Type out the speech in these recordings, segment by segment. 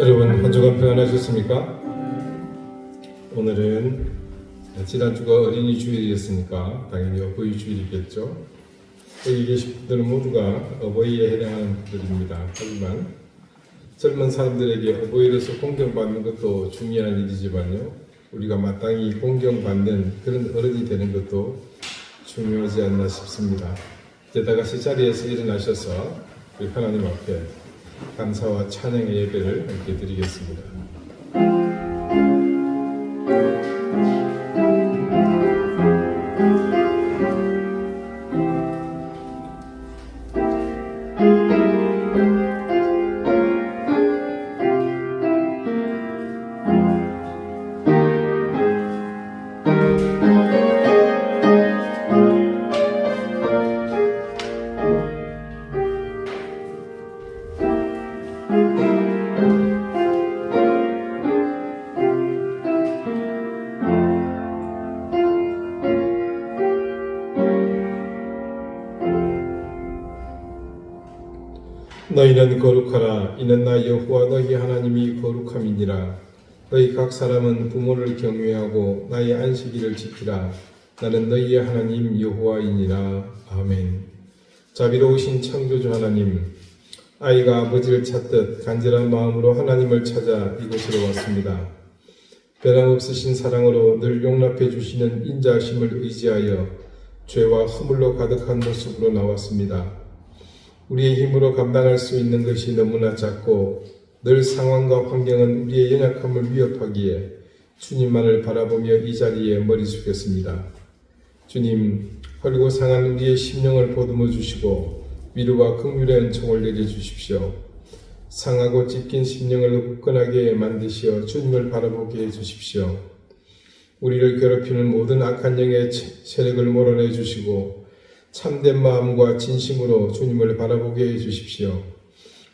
여러분 한 주간 평안하셨습니까? 오늘은 지난주가 어린이 주일이었으니까 당연히 어버이 주일이겠죠. 여기 계신 분들은 모두가 어버이에 해당하는 분들입니다. 하지만 젊은 사람들에게 어버이로서 공경받는 것도 중요한 일이지만요, 우리가 마땅히 공경받는 그런 어른이 되는 것도 중요하지 않나 싶습니다. 이제 다 같이 자리에서 일어나셔서 우리 하나님 앞에 감사와 찬양의 예배를 함께 드리겠습니다. 너희는 거룩하라. 이는 나 여호와 너희 하나님이 거룩함이니라. 너희 각 사람은 부모를 경외하고 나의 안식일을 지키라. 나는 너희의 하나님 여호와이니라. 아멘. 자비로우신 창조주 하나님, 아이가 아버지를 찾듯 간절한 마음으로 하나님을 찾아 이곳으로 왔습니다. 변함없으신 사랑으로 늘 용납해 주시는 인자하심을 의지하여 죄와 허물로 가득한 모습으로 나왔습니다. 우리의 힘으로 감당할 수 있는 것이 너무나 작고 늘 상황과 환경은 우리의 연약함을 위협하기에 주님만을 바라보며 이 자리에 머리 숙였습니다. 주님, 헐고 상한 우리의 심령을 보듬어 주시고 위로와 긍휼의 은총을 내려주십시오. 상하고 찢긴 심령을 굳건하게 만드시어 주님을 바라보게 해주십시오. 우리를 괴롭히는 모든 악한 영의 세력을 몰아내 주시고 참된 마음과 진심으로 주님을 바라보게 해주십시오.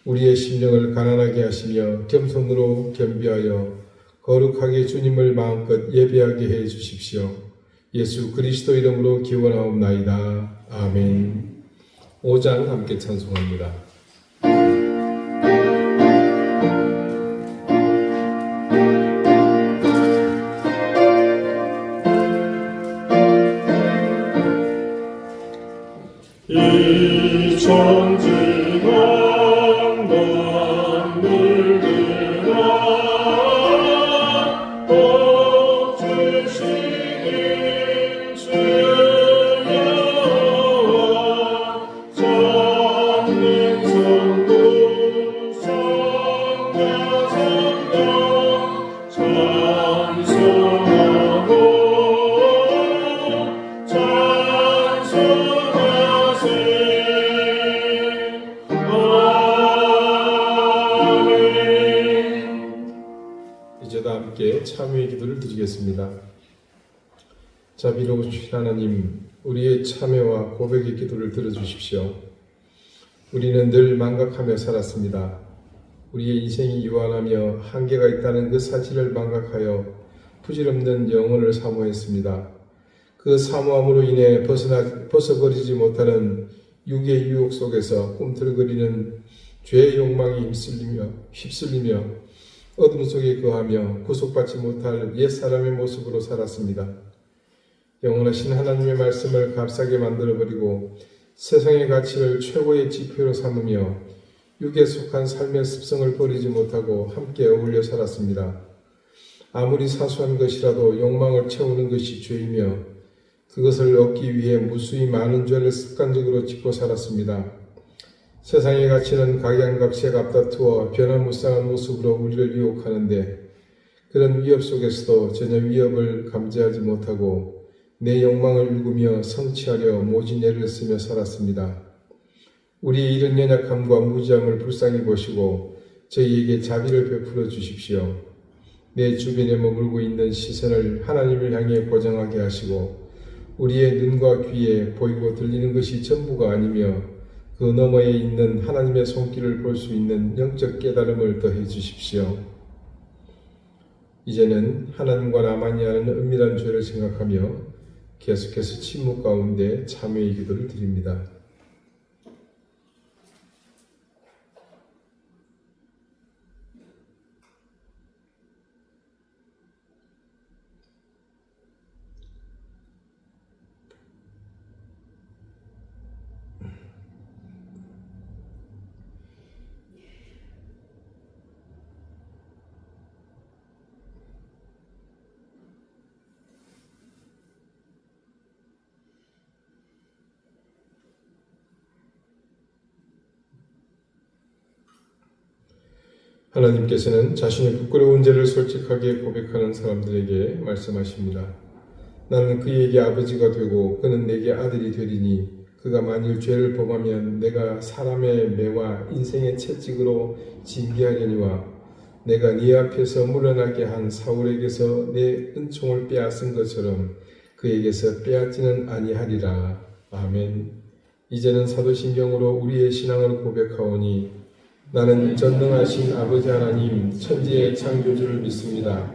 우리의 심령을 가난하게 하시며 겸손으로 겸비하여 거룩하게 주님을 마음껏 예배하게 해주십시오. 예수 그리스도 이름으로 기원하옵나이다. 아멘. 5장 함께 찬송합니다. 이 천지가 만물들아 복 주시는 주 여호와 전능 성부 성자 성령 찬송하고 이제 다 함께 참회의 기도를 드리겠습니다. 자비로우신 하나님, 우리의 참회와 고백의 기도를 들어주십시오. 우리는 늘 망각하며 살았습니다. 우리의 인생이 유한하며 한계가 있다는 그 사실을 망각하여 부질없는 영혼을 사모했습니다. 그 사모함으로 인해 벗어버리지 못하는 육의 유혹 속에서 꿈틀거리는 죄의 욕망이 휩쓸리며 어둠 속에 거하며 구속받지 못할 옛사람의 모습으로 살았습니다. 영원하신 하나님의 말씀을 값싸게 만들어버리고 세상의 가치를 최고의 지표로 삼으며 육에 속한 삶의 습성을 버리지 못하고 함께 어울려 살았습니다. 아무리 사소한 것이라도 욕망을 채우는 것이 죄이며 그것을 얻기 위해 무수히 많은 죄를 습관적으로 짓고 살았습니다. 세상의 가치는 각양각색 앞다투어 변화무쌍한 모습으로 우리를 유혹하는데 그런 위협 속에서도 전혀 위협을 감지하지 못하고 내 욕망을 누구며 성취하려 모진 애를 쓰며 살았습니다. 우리의 이런 연약함과 무지함을 불쌍히 보시고 저희에게 자비를 베풀어 주십시오. 내 주변에 머물고 있는 시선을 하나님을 향해 고정하게 하시고 우리의 눈과 귀에 보이고 들리는 것이 전부가 아니며 그 너머에 있는 하나님의 손길을 볼 수 있는 영적 깨달음을 더해 주십시오. 이제는 하나님과 나만이 아는 은밀한 죄를 생각하며 계속해서 침묵 가운데 참회의 기도를 드립니다. 하나님께서는 자신의 부끄러운 죄를 솔직하게 고백하는 사람들에게 말씀하십니다. 나는 그에게 아버지가 되고 그는 내게 아들이 되리니 그가 만일 죄를 범하면 내가 사람의 매와 인생의 채찍으로 징계하려니와 내가 네 앞에서 물러나게 한 사울에게서 내 은총을 빼앗은 것처럼 그에게서 빼앗지는 아니하리라. 아멘. 이제는 사도신경으로 우리의 신앙을 고백하오니 나는 전능하신 아버지 하나님 천지의 창조주를 믿습니다.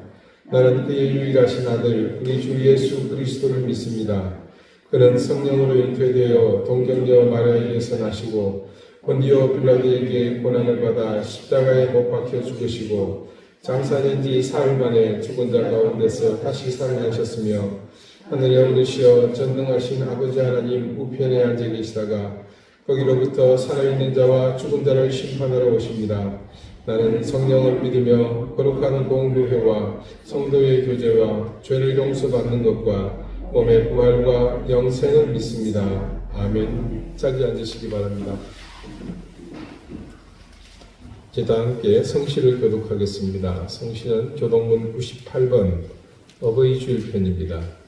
나는 그의 유일하신 아들 우리 주 예수 그리스도를 믿습니다. 그는 성령으로 잉태되어 동정녀 마리아에게서 나시고 본디오 빌라도에게 고난을 받아 십자가에 못 박혀 죽으시고 장사된 지 사흘 만에 죽은 자 가운데서 다시 살아나셨으며 하늘에 오르시어 전능하신 아버지 하나님 우편에 앉아 계시다가 거기로부터 살아있는 자와 죽은 자를 심판하러 오십니다. 나는 성령을 믿으며 거룩한 공교회와 성도의 교제와 죄를 용서받는 것과 몸의 부활과 영생을 믿습니다. 아멘. 자리에 앉으시기 바랍니다. 이제 다 함께 성시를 교독하겠습니다. 성시는 교독문 98번 어버이 주일편입니다.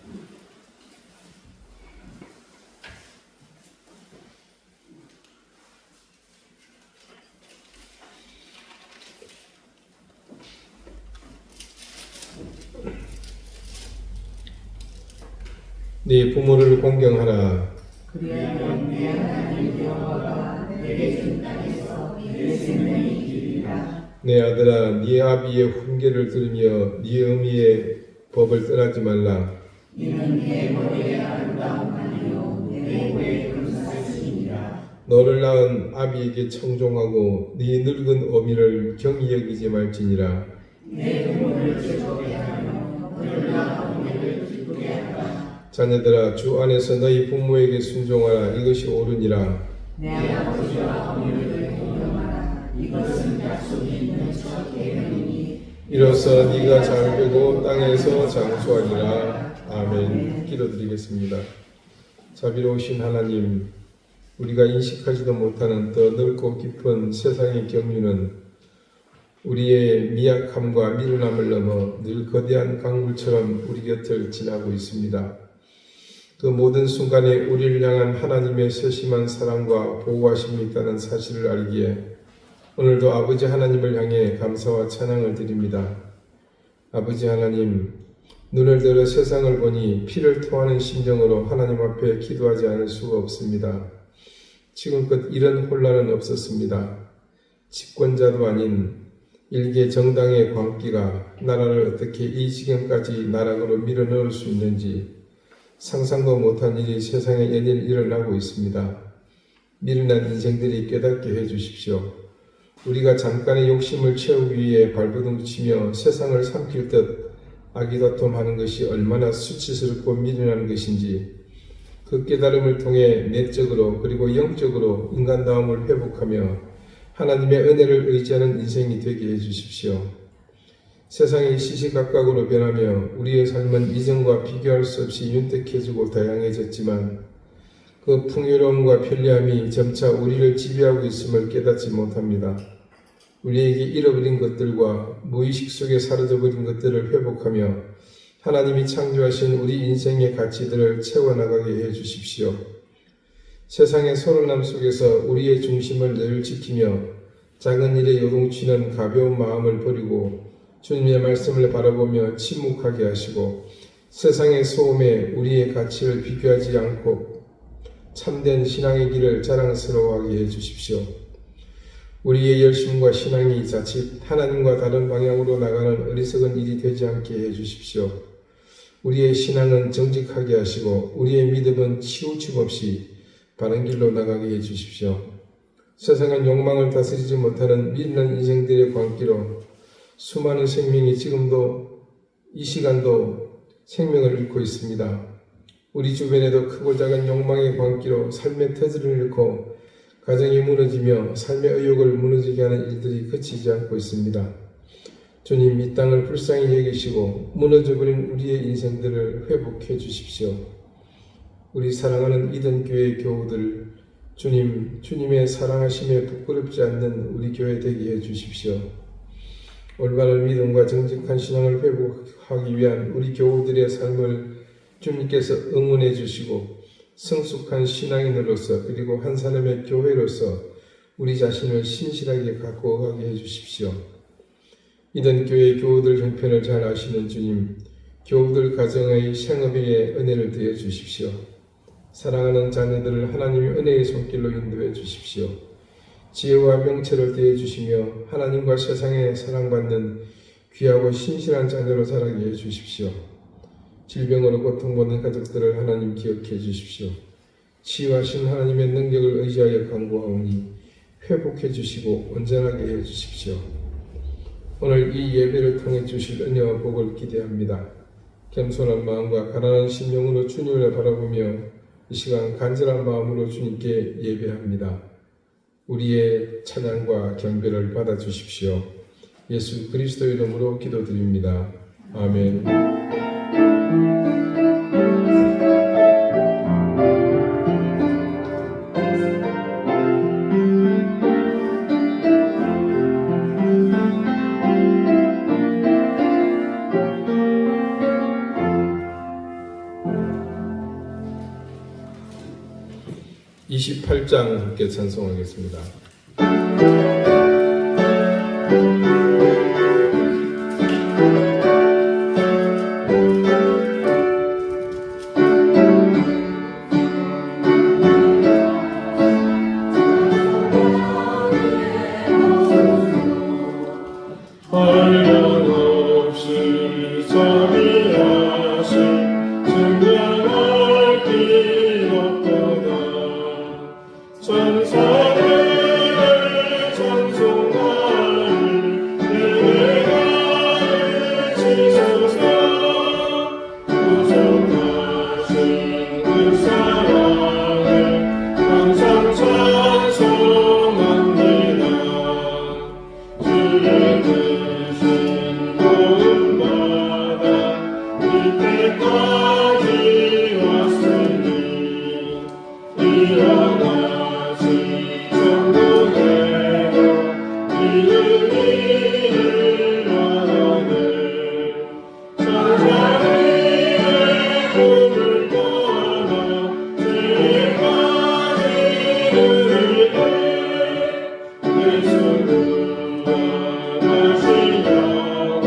네 부모를 공경하라. 그리하면 내 하나님 여호와가 내게 준 땅에서 내 생명이 기리라. 내 아들아, 네 아비의 훈계를 들으며 네 어미의 법을 떠나지 말라. 이는 내 머리의 아름다움만이요 내 고의 금사시니라. 너를 낳은 아비에게 청종하고 네 늙은 어미를 경히 여기지 말지니라. 내 부모를 즐겁게 하며 너를 낳은 어미를 기쁘게 하라. 자녀들아, 주 안에서 너희 부모에게 순종하라. 이것이 옳으니라. 내 아버지와 어머니를 공경하라. 이것은 약속이 있는 첫 계명이니 이로써 네가 잘 되고 땅에서 장수하리라. 아멘. 기도드리겠습니다. 자비로우신 하나님, 우리가 인식하지도 못하는 더 넓고 깊은 세상의 경륜은 우리의 미약함과 미련함을 넘어 늘 거대한 강물처럼 우리 곁을 지나고 있습니다. 그 모든 순간에 우리를 향한 하나님의 세심한 사랑과 보호하심이 있다는 사실을 알기에 오늘도 아버지 하나님을 향해 감사와 찬양을 드립니다. 아버지 하나님, 눈을 들어 세상을 보니 피를 토하는 심정으로 하나님 앞에 기도하지 않을 수가 없습니다. 지금껏 이런 혼란은 없었습니다. 집권자도 아닌 일개 정당의 광기가 나라를 어떻게 이 지경까지 나락으로 밀어넣을 수 있는지 상상도 못한 일이 세상에 연일 일어나고 있습니다. 미련한 인생들이 깨닫게 해주십시오. 우리가 잠깐의 욕심을 채우기 위해 발버둥치며 세상을 삼킬 듯 아기다툼하는 것이 얼마나 수치스럽고 미련한 것인지 그 깨달음을 통해 내적으로 그리고 영적으로 인간다움을 회복하며 하나님의 은혜를 의지하는 인생이 되게 해주십시오. 세상이 시시각각으로 변하며 우리의 삶은 이전과 비교할 수 없이 윤택해지고 다양해졌지만 그 풍요로움과 편리함이 점차 우리를 지배하고 있음을 깨닫지 못합니다. 우리에게 잃어버린 것들과 무의식 속에 사라져버린 것들을 회복하며 하나님이 창조하신 우리 인생의 가치들을 채워나가게 해주십시오. 세상의 소란함 속에서 우리의 중심을 늘 지키며 작은 일에 요동치는 가벼운 마음을 버리고 주님의 말씀을 바라보며 침묵하게 하시고 세상의 소음에 우리의 가치를 비교하지 않고 참된 신앙의 길을 자랑스러워하게 해주십시오. 우리의 열심과 신앙이 자칫 하나님과 다른 방향으로 나가는 어리석은 일이 되지 않게 해주십시오. 우리의 신앙은 정직하게 하시고 우리의 믿음은 치우침 없이 바른 길로 나가게 해주십시오. 세상은 욕망을 다스리지 못하는 미련한 인생들의 광기로 수많은 생명이 지금도 이 시간도 생명을 잃고 있습니다. 우리 주변에도 크고 작은 욕망의 광기로 삶의 터질을 잃고 가정이 무너지며 삶의 의욕을 무너지게 하는 일들이 그치지 않고 있습니다. 주님, 이 땅을 불쌍히 여기시고 무너져버린 우리의 인생들을 회복해 주십시오. 우리 사랑하는 이든교회 교우들, 주님의 사랑하심에 부끄럽지 않는 우리 교회 되게 해 주십시오. 올바른 믿음과 정직한 신앙을 회복하기 위한 우리 교우들의 삶을 주님께서 응원해 주시고 성숙한 신앙인으로서 그리고 한 사람의 교회로서 우리 자신을 신실하게 갖고 가게 해주십시오. 이런 교회 교우들 형편을 잘 아시는 주님, 교우들 가정의 생업에 은혜를 더해 주십시오. 사랑하는 자녀들을 하나님의 은혜의 손길로 인도해 주십시오. 지혜와 명철을 더해 주시며 하나님과 세상에 사랑받는 귀하고 신실한 자녀로 자라게 해 주십시오. 질병으로 고통받는 가족들을 하나님 기억해 주십시오. 치유하신 하나님의 능력을 의지하여 간구하오니 회복해 주시고 온전하게 해 주십시오. 오늘 이 예배를 통해 주실 은혜와 복을 기대합니다. 겸손한 마음과 가난한 심령으로 주님을 바라보며 이 시간 간절한 마음으로 주님께 예배합니다. 우리의 찬양과 경배를 받아주십시오. 예수 그리스도 이름으로 기도드립니다. 아멘. 28장 함께 찬송하겠습니다. 한량없이 자비하신 증명할 길 없도다. 천사들의 찬송하리 예배가를 치소서. 구속하신 그 사랑을 항상 찬송합니다. 주의 뜻은 도움받아 이때까지 왔으니 일어나시 천국에도 이르기를 바라네. 천사들의 꿈을 따라 죄까지 이르리되 예수 구원하시려고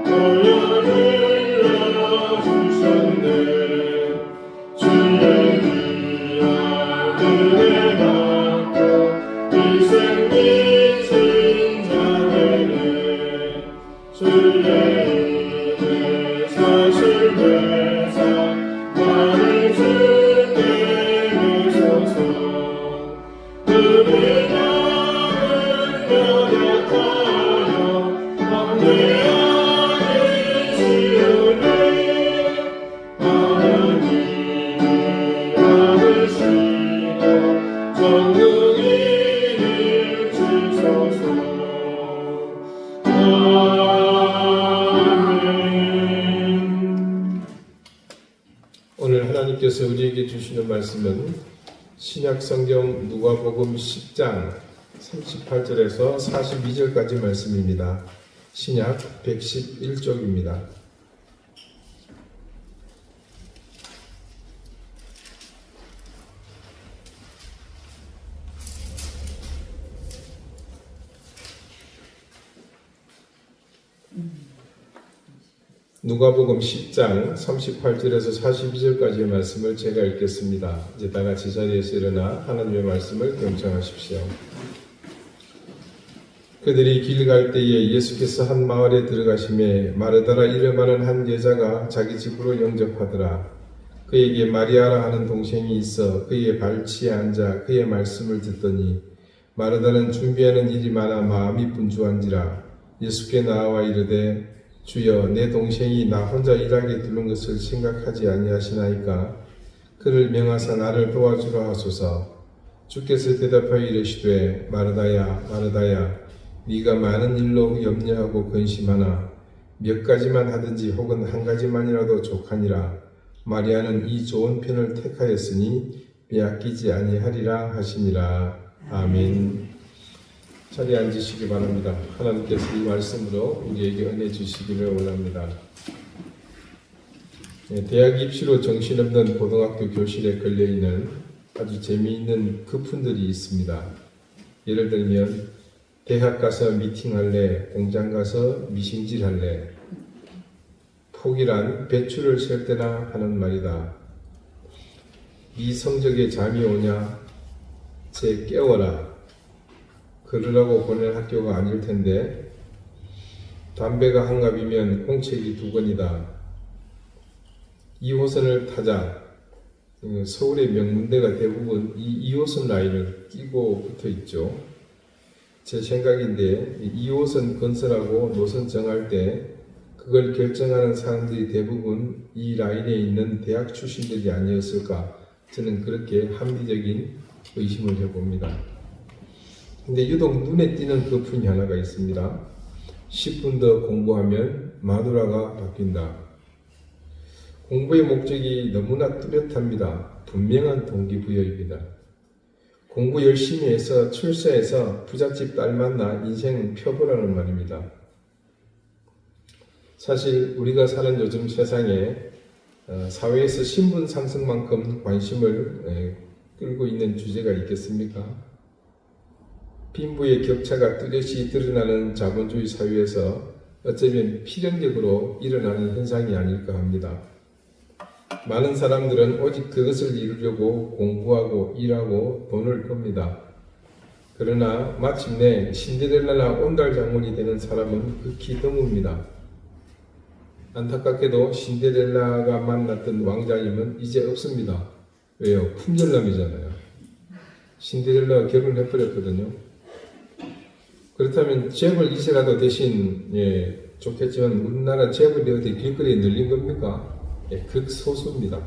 돌려 주셨네. 주의 아들의 낳고 이 생긴 신자되네. 주의 이름에 사실 되사 나를 주께 주소서. 은혜는 연약하여 막내아는 시오네. 하나님이 받으시고 전능이를 주소서. 아멘. 오늘 하나님께서 우리에게 주시는 말씀은 신약성경 누가복음 10장 38절에서 42절까지 말씀입니다. 신약 111쪽입니다. 누가복음 10장 38절에서 42절까지의 말씀을 제가 읽겠습니다. 이제 다 같이 자리에서 일어나 하나님의 말씀을 경청하십시오. 그들이 길 갈 때에 예수께서 한 마을에 들어가심에 마르다라 이름하는 한 여자가 자기 집으로 영접하더라. 그에게 마리아라 하는 동생이 있어 그의 발치에 앉아 그의 말씀을 듣더니 마르다는 준비하는 일이 많아 마음이 분주한지라. 예수께 나와 이르되 주여 내 동생이 나 혼자 일하게 두는 것을 생각하지 아니하시나이까. 그를 명하사 나를 도와주라 하소서. 주께서 대답하여 이르시되 마르다야 마르다야 네가 많은 일로 염려하고 근심하나 몇 가지만 하든지 혹은 한 가지만이라도 족하니라. 마리아는 이 좋은 편을 택하였으니 빼앗기지 아니하리라 하시니라. 아멘. 자리에 앉으시기 바랍니다. 하나님께서 이 말씀으로 우리에게 은혜 주시기를 원합니다. 대학 입시로 정신없는 고등학교 교실에 걸려있는 아주 재미있는 그분들이 있습니다. 예를 들면 대학 가서 미팅할래, 공장 가서 미심질할래, 폭이란 배추를 셀 때나 하는 말이다. 네 성적에 잠이 오냐? 쟤 깨워라. 그러라고 보낼 학교가 아닐 텐데. 담배가 한 갑이면 공책이 두 권이다. 2호선을 타자. 서울의 명문대가 대부분 이 2호선 라인을 끼고 붙어 있죠. 제 생각인데 2호선 건설하고 노선 정할 때 그걸 결정하는 사람들이 대부분 이 라인에 있는 대학 출신들이 아니었을까, 저는 그렇게 합리적인 의심을 해봅니다. 근데 유독 눈에 띄는 그 분이 하나가 있습니다. 10분 더 공부하면 마누라가 바뀐다. 공부의 목적이 너무나 뚜렷합니다. 분명한 동기부여입니다. 공부 열심히 해서 출세해서 부잣집 딸 만나 인생 펴보라는 말입니다. 사실 우리가 사는 요즘 세상에 사회에서 신분 상승만큼 관심을 끌고 있는 주제가 있겠습니까? 빈부의 격차가 뚜렷이 드러나는 자본주의 사회에서 어쩌면 필연적으로 일어나는 현상이 아닐까 합니다. 많은 사람들은 오직 그것을 이루려고 공부하고 일하고 돈을 법니다. 그러나 마침내 신데렐라나 온달 장군이 되는 사람은 극히 드뭅니다. 안타깝게도 신데렐라가 만났던 왕자님은 이제 없습니다. 왜요? 품절남이잖아요. 신데렐라가 결혼해버렸거든요. 그렇다면 재벌 2세라도 대신 좋겠지만 우리나라 재벌이 어디 길거리에 늘린 겁니까? 극소수입니다.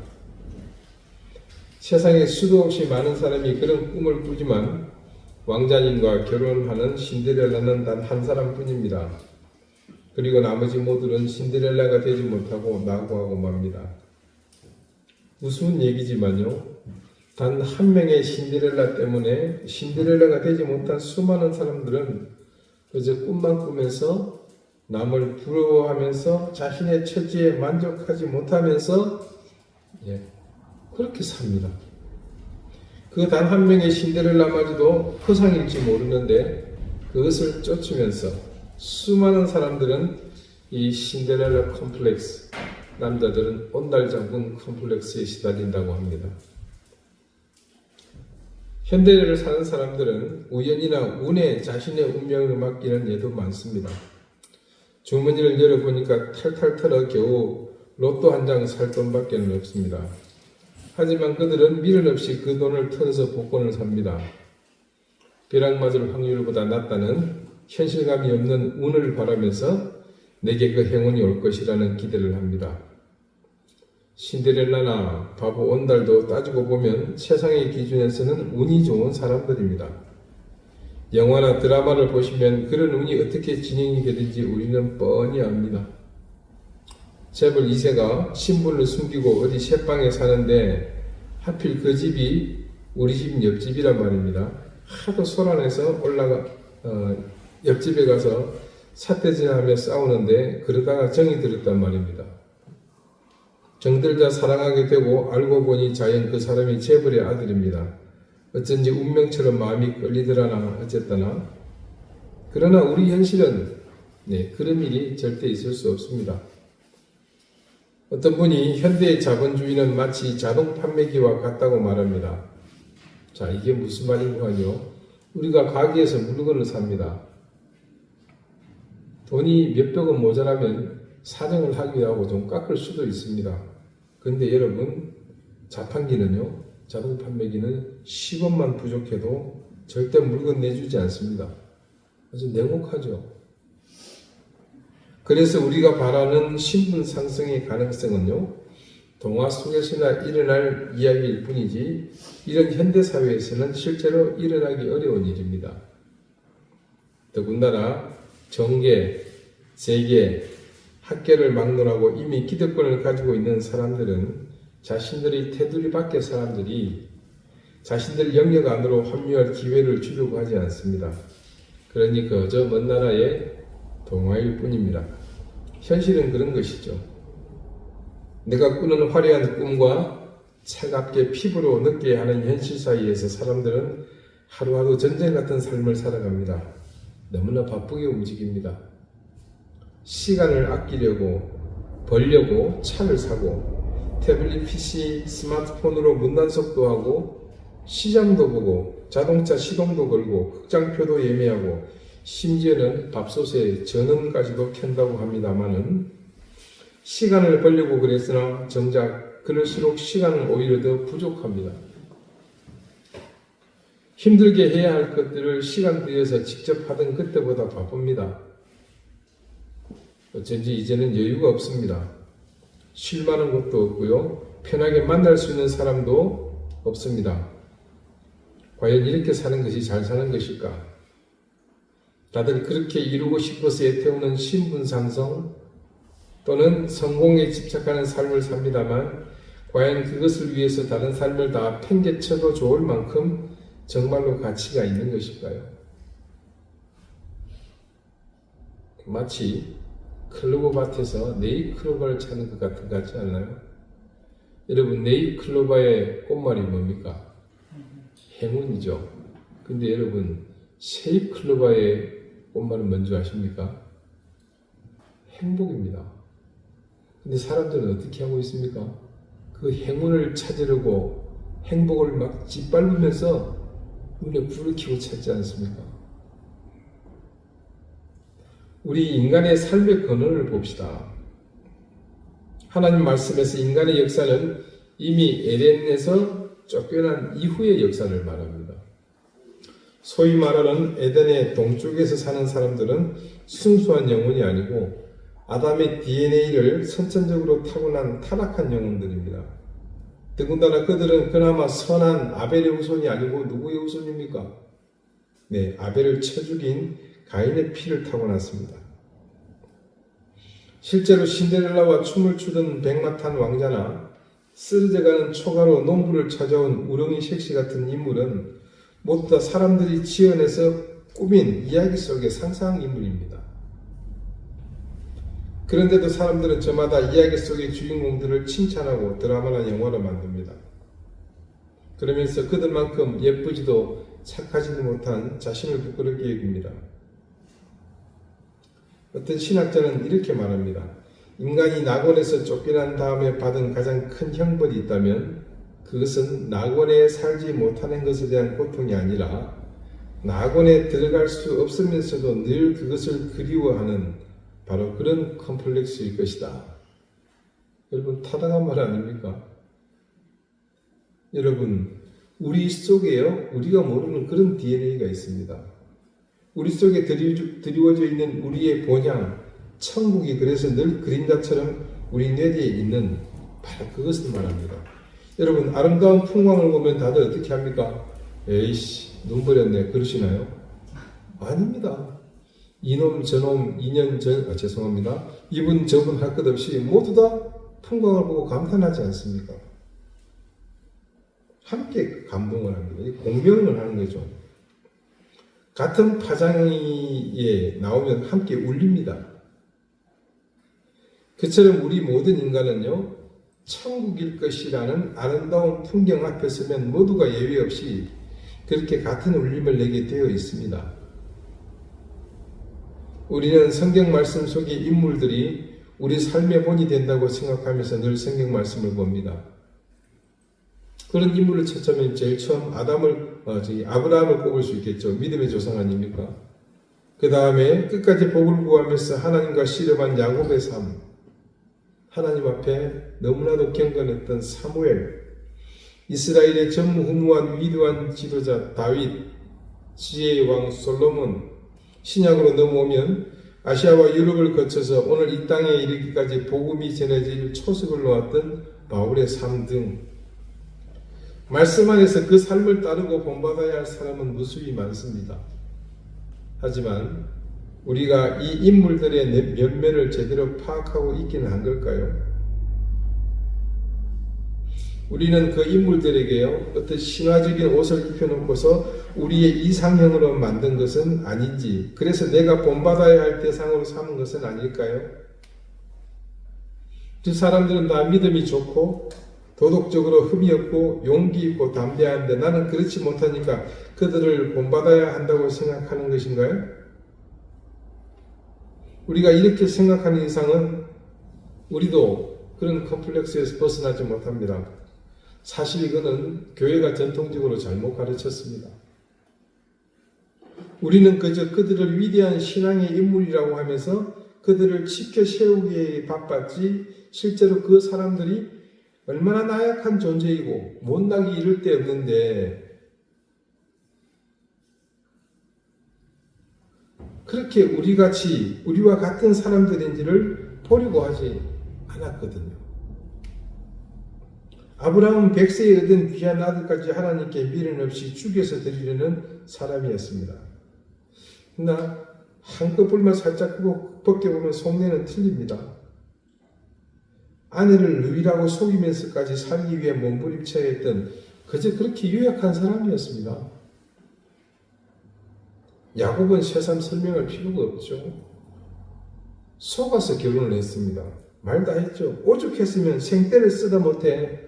세상에 수도 없이 많은 사람이 그런 꿈을 꾸지만 왕자님과 결혼하는 신데렐라는 단 한 사람뿐입니다. 그리고 나머지 모두는 신데렐라가 되지 못하고 낙오하고 맙니다. 우스운 얘기지만요, 단 한 명의 신데렐라 때문에 신데렐라가 되지 못한 수많은 사람들은 그저 꿈만 꾸면서 남을 부러워하면서 자신의 처지에 만족하지 못하면서 그렇게 삽니다. 그 단 한 명의 신데렐라마저도 허상일지 모르는데 그것을 쫓으면서 수많은 사람들은 이 신데렐라 컴플렉스, 남자들은 온달장군 컴플렉스에 시달린다고 합니다. 현대를 사는 사람들은 우연이나 운에 자신의 운명을 맡기는 예도 많습니다. 주머니를 열어보니까 탈탈 털어 겨우 로또 한 장 살 돈밖에 없습니다. 하지만 그들은 미련 없이 그 돈을 털어서 복권을 삽니다. 벼락 맞을 확률보다 낮다는 현실감이 없는 운을 바라면서 내게 그 행운이 올 것이라는 기대를 합니다. 신데렐라나 바보 온달도 따지고 보면 세상의 기준에서는 운이 좋은 사람들입니다. 영화나 드라마를 보시면 그런 운이 어떻게 진행이 되는지 우리는 뻔히 압니다. 재벌 2세가 신분을 숨기고 어디 새방에 사는데 하필 그 집이 우리 집 옆집이란 말입니다. 하도 소란해서 옆집에 가서 삿대질하며 싸우는데 그러다가 정이 들었단 말입니다. 정들자 사랑하게 되고 알고 보니 자연 그 사람이 재벌의 아들입니다. 어쩐지 운명처럼 마음이 끌리더라나 어쨌다나. 그러나 우리 현실은 그런 일이 절대 있을 수 없습니다. 어떤 분이 현대의 자본주의는 마치 자동 판매기와 같다고 말합니다. 자, 이게 무슨 말인가요? 우리가 가게에서 물건을 삽니다. 돈이 몇백 원 모자라면 사정을 하기도 하고 좀 깎을 수도 있습니다. 그런데 여러분, 자판기는요, 자동 판매기는 10원만 부족해도 절대 물건 내주지 않습니다. 아주 냉혹하죠. 그래서 우리가 바라는 신분 상승의 가능성은요, 동화 속에서나 일어날 이야기일 뿐이지 이런 현대사회에서는 실제로 일어나기 어려운 일입니다. 더군다나 정계, 세계, 학계를 막론하고 이미 기득권을 가지고 있는 사람들은 자신들의 테두리 밖의 사람들이 자신들 영역 안으로 합류할 기회를 주려고 하지 않습니다. 그러니 그저 먼 나라의 동화일 뿐입니다. 현실은 그런 것이죠. 내가 꾸는 화려한 꿈과 차갑게 피부로 느껴야 하는 현실 사이에서 사람들은 하루하루 전쟁 같은 삶을 살아갑니다. 너무나 바쁘게 움직입니다. 시간을 아끼려고 벌려고 차를 사고 태블릿 PC 스마트폰으로 문단속도 하고 시장도 보고 자동차 시동도 걸고 극장표도 예매하고 심지어는 밥솥에 전원까지도 켠다고 합니다마는 시간을 벌려고 그랬으나 정작 그럴수록 시간은 오히려 더 부족합니다. 힘들게 해야 할 것들을 시간 들여서 직접 하던 그때보다 바쁩니다. 어쩐지 이제는 여유가 없습니다. 쉴 만한 곳도 없고요. 편하게 만날 수 있는 사람도 없습니다. 과연 이렇게 사는 것이 잘 사는 것일까? 다들 그렇게 이루고 싶어서 애태우는 신분상성 또는 성공에 집착하는 삶을 삽니다만 과연 그것을 위해서 다른 삶을 다 팽개쳐도 좋을 만큼 정말로 가치가 있는 것일까요? 마치 클로버밭에서 네잎클로버를 찾는 것 같지 않나요? 여러분, 네잎클로버의 꽃말이 뭡니까? 행운이죠. 근데 여러분, 세잎클로버의 꽃말은 뭔지 아십니까? 행복입니다. 근데 사람들은 어떻게 하고 있습니까? 그 행운을 찾으려고 행복을 막 짓밟으면서 눈에 불을 켜고 찾지 않습니까? 우리 인간의 삶의 근원을 봅시다. 하나님 말씀에서 인간의 역사는 이미 에덴에서 쫓겨난 이후의 역사를 말합니다. 소위 말하는 에덴의 동쪽에서 사는 사람들은 순수한 영혼이 아니고 아담의 DNA를 선천적으로 타고난 타락한 영혼들입니다. 더군다나 그들은 그나마 선한 아벨의 후손이 아니고 누구의 후손입니까? 네, 아벨을 쳐 죽인 가인의 피를 타고났습니다. 실제로 신데렐라와 춤을 추던 백마탄 왕자나 쓰러져가는 초가로 농부를 찾아온 우렁이 섹시 같은 인물은 모두 다 사람들이 지어내서 꾸민 이야기 속의 상상인물입니다. 그런데도 사람들은 저마다 이야기 속의 주인공들을 칭찬하고 드라마나 영화로 만듭니다. 그러면서 그들만큼 예쁘지도 착하지도 못한 자신을 부끄럽게 여깁니다. 어떤 신학자는 이렇게 말합니다. 인간이 낙원에서 쫓겨난 다음에 받은 가장 큰 형벌이 있다면 그것은 낙원에 살지 못하는 것에 대한 고통이 아니라 낙원에 들어갈 수 없으면서도 늘 그것을 그리워하는 바로 그런 컴플렉스일 것이다. 여러분, 타당한 말 아닙니까? 여러분, 우리 속에요, 우리가 모르는 그런 DNA가 있습니다. 우리 속에 드리워져 있는 우리의 본향, 천국이 그래서 늘 그림자처럼 우리 뇌리에 있는 바로 그것을 말합니다. 여러분, 아름다운 풍광을 보면 다들 어떻게 합니까? 에이씨, 눈 버렸네. 그러시나요? 아닙니다. 이놈 저놈 2년 전 죄송합니다. 이분 저분 할 것 없이 모두 다 풍광을 보고 감탄하지 않습니까? 함께 감동을 합니다. 공명을 하는 거죠. 같은 파장에 나오면 함께 울립니다. 그처럼 우리 모든 인간은요, 천국일 것이라는 아름다운 풍경 앞에 서면 모두가 예외 없이 그렇게 같은 울림을 내게 되어 있습니다. 우리는 성경 말씀 속의 인물들이 우리 삶의 본이 된다고 생각하면서 늘 성경 말씀을 봅니다. 그런 인물을 찾자면 제일 처음 아브라함을 꼽을 수 있겠죠. 믿음의 조상 아닙니까? 그 다음에 끝까지 복을 구하면서 하나님과 씨름한 야곱의 삶, 하나님 앞에 너무나도 경건했던 사무엘, 이스라엘의 전무후무한 위대한 지도자 다윗, 지혜의 왕 솔로몬, 신약으로 넘어오면 아시아와 유럽을 거쳐서 오늘 이 땅에 이르기까지 복음이 전해질 초석을 놓았던 바울의 삶 등 말씀 안에서 그 삶을 따르고 본받아야 할 사람은 무수히 많습니다. 하지만 우리가 이 인물들의 면면을 제대로 파악하고 있기는 한 걸까요? 우리는 그 인물들에게요, 어떤 신화적인 옷을 입혀놓고서 우리의 이상형으로 만든 것은 아닌지, 그래서 내가 본받아야 할 대상으로 삼은 것은 아닐까요? 그 사람들은 다 믿음이 좋고 도덕적으로 흠이 없고 용기 있고 담대한데 나는 그렇지 못하니까 그들을 본받아야 한다고 생각하는 것인가요? 우리가 이렇게 생각하는 이상은 우리도 그런 컴플렉스에서 벗어나지 못합니다. 사실 이거는 교회가 전통적으로 잘못 가르쳤습니다. 우리는 그저 그들을 위대한 신앙의 인물이라고 하면서 그들을 지켜 세우기에 바빴지, 실제로 그 사람들이 얼마나 나약한 존재이고 못나기 이를 데 없는데 그렇게 우리와 같은 사람들인지를 보려고 하지 않았거든요. 아브라함은 100세에 얻은 귀한 아들까지 하나님께 미련 없이 죽여서 드리려는 사람이었습니다. 그러나 한꺼풀만 살짝 벗겨보면 속내는 틀립니다. 아내를 누이라고 속이면서까지 살기 위해 몸부림쳐야 했던 그저 그렇게 유약한 사람이었습니다. 야곱은 새삼 설명할 필요가 없죠. 속아서 결혼을 했습니다. 말 다 했죠. 오죽했으면 생떼를 쓰다 못해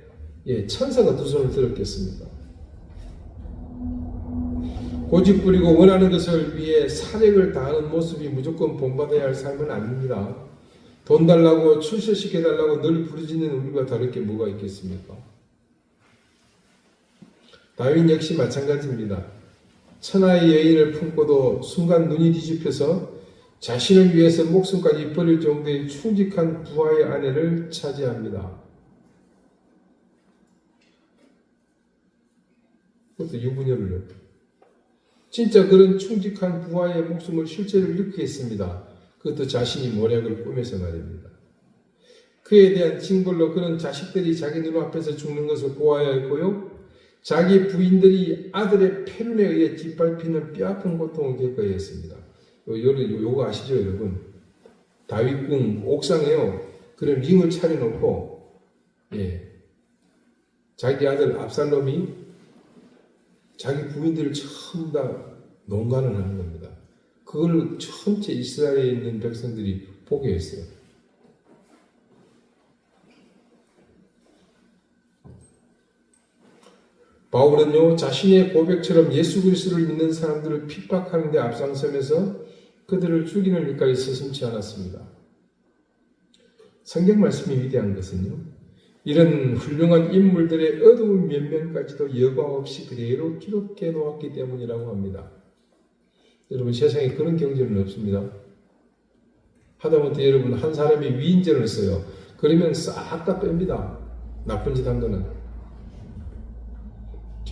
천사가 두 손을 들었겠습니까? 고집 부리고 원하는 것을 위해 사력을 다하는 모습이 무조건 본받아야 할 삶은 아닙니다. 돈 달라고 출세시켜달라고 늘 부르짖는 우리와 다를 게 뭐가 있겠습니까? 다윈 역시 마찬가지입니다. 천하의 여인을 품고도 순간 눈이 뒤집혀서 자신을 위해서 목숨까지 버릴 정도의 충직한 부하의 아내를 차지합니다. 그것도 유부녀를요. 진짜 그런 충직한 부하의 목숨을 실제로 잃게 했습니다. 그것도 자신이 모략을 꾸며서 말입니다. 그에 대한 징벌로 그런 자식들이 자기 눈앞에서 죽는 것을 보아야 했고요. 자기 부인들이 아들의 패륜에 의해 짓밟히는 뼈아픈 고통을 겪어야 했습니다. 요거 아시죠, 여러분? 다윗궁 옥상에요. 그런 링을 차려놓고, 자기 아들 압살롬이 자기 부인들을 전부 다 농간을 하는 겁니다. 그걸 전체 이스라엘에 있는 백성들이 보게 했어요. 바울은요, 자신의 고백처럼 예수 그리스도를 믿는 사람들을 핍박하는 데 앞장서면서 그들을 죽이는 일까지 서슴지 않았습니다. 성경 말씀이 위대한 것은요, 이런 훌륭한 인물들의 어두운 면면까지도 여과 없이 그대로 기록해 놓았기 때문이라고 합니다. 여러분, 세상에 그런 경전은 없습니다. 하다못해 여러분 한 사람이 위인전을 써요. 그러면 싹 다 뺍니다. 나쁜 짓 한 거는.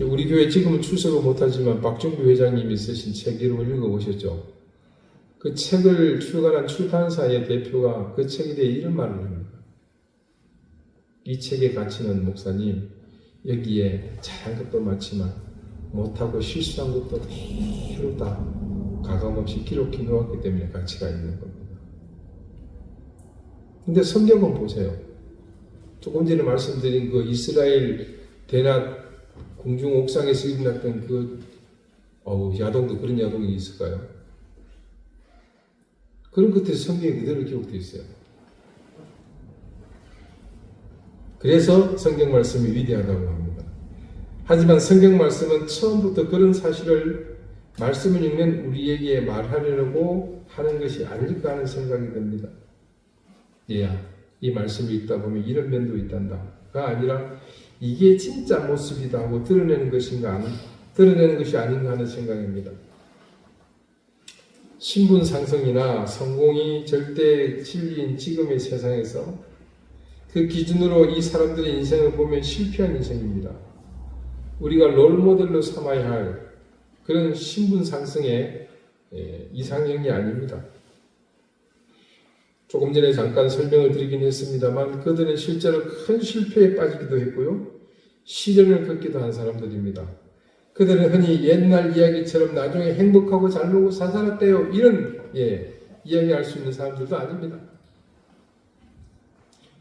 우리 교회 지금은 출석을 못하지만 박정규 회장님이 쓰신 책 여러분 읽어보셨죠? 그 책을 출간한 출판사의 대표가 그 책에 대해 이런 말을 합니다. 이 책의 가치는 목사님, 여기에 잘한 것도 많지만 못하고 실수한 것도 그대로 다 가감없이 기록해 놓았기 때문에 가치가 있는 겁니다. 근데 성경은 보세요. 조금 전에 말씀드린 그 이스라엘 대낮 궁중 옥상에서 일어났던 야동도 그런 야동이 있을까요? 그런 것들이 성경에 그대로 기록되어 있어요. 그래서 성경 말씀이 위대하다고 합니다. 하지만 성경 말씀은 처음부터 그런 사실을 말씀을 읽는 우리에게 말하려고 하는 것이 아닐까 하는 생각이 듭니다. 이 말씀을 읽다 보면 이런 면도 있단다가 아니라 이게 진짜 모습이다 하고 드러내는 것이 아닌가 하는 생각입니다. 신분 상승이나 성공이 절대 진리인 지금의 세상에서 그 기준으로 이 사람들의 인생을 보면 실패한 인생입니다. 우리가 롤모델로 삼아야 할 그런 신분 상승의 이상형이 아닙니다. 조금 전에 잠깐 설명을 드리긴 했습니다만 그들은 실제로 큰 실패에 빠지기도 했고요. 시련을 겪기도 한 사람들입니다. 그들은 흔히 옛날 이야기처럼 나중에 행복하고 잘 놀고 살살했대요. 이런 이야기할 수 있는 사람들도 아닙니다.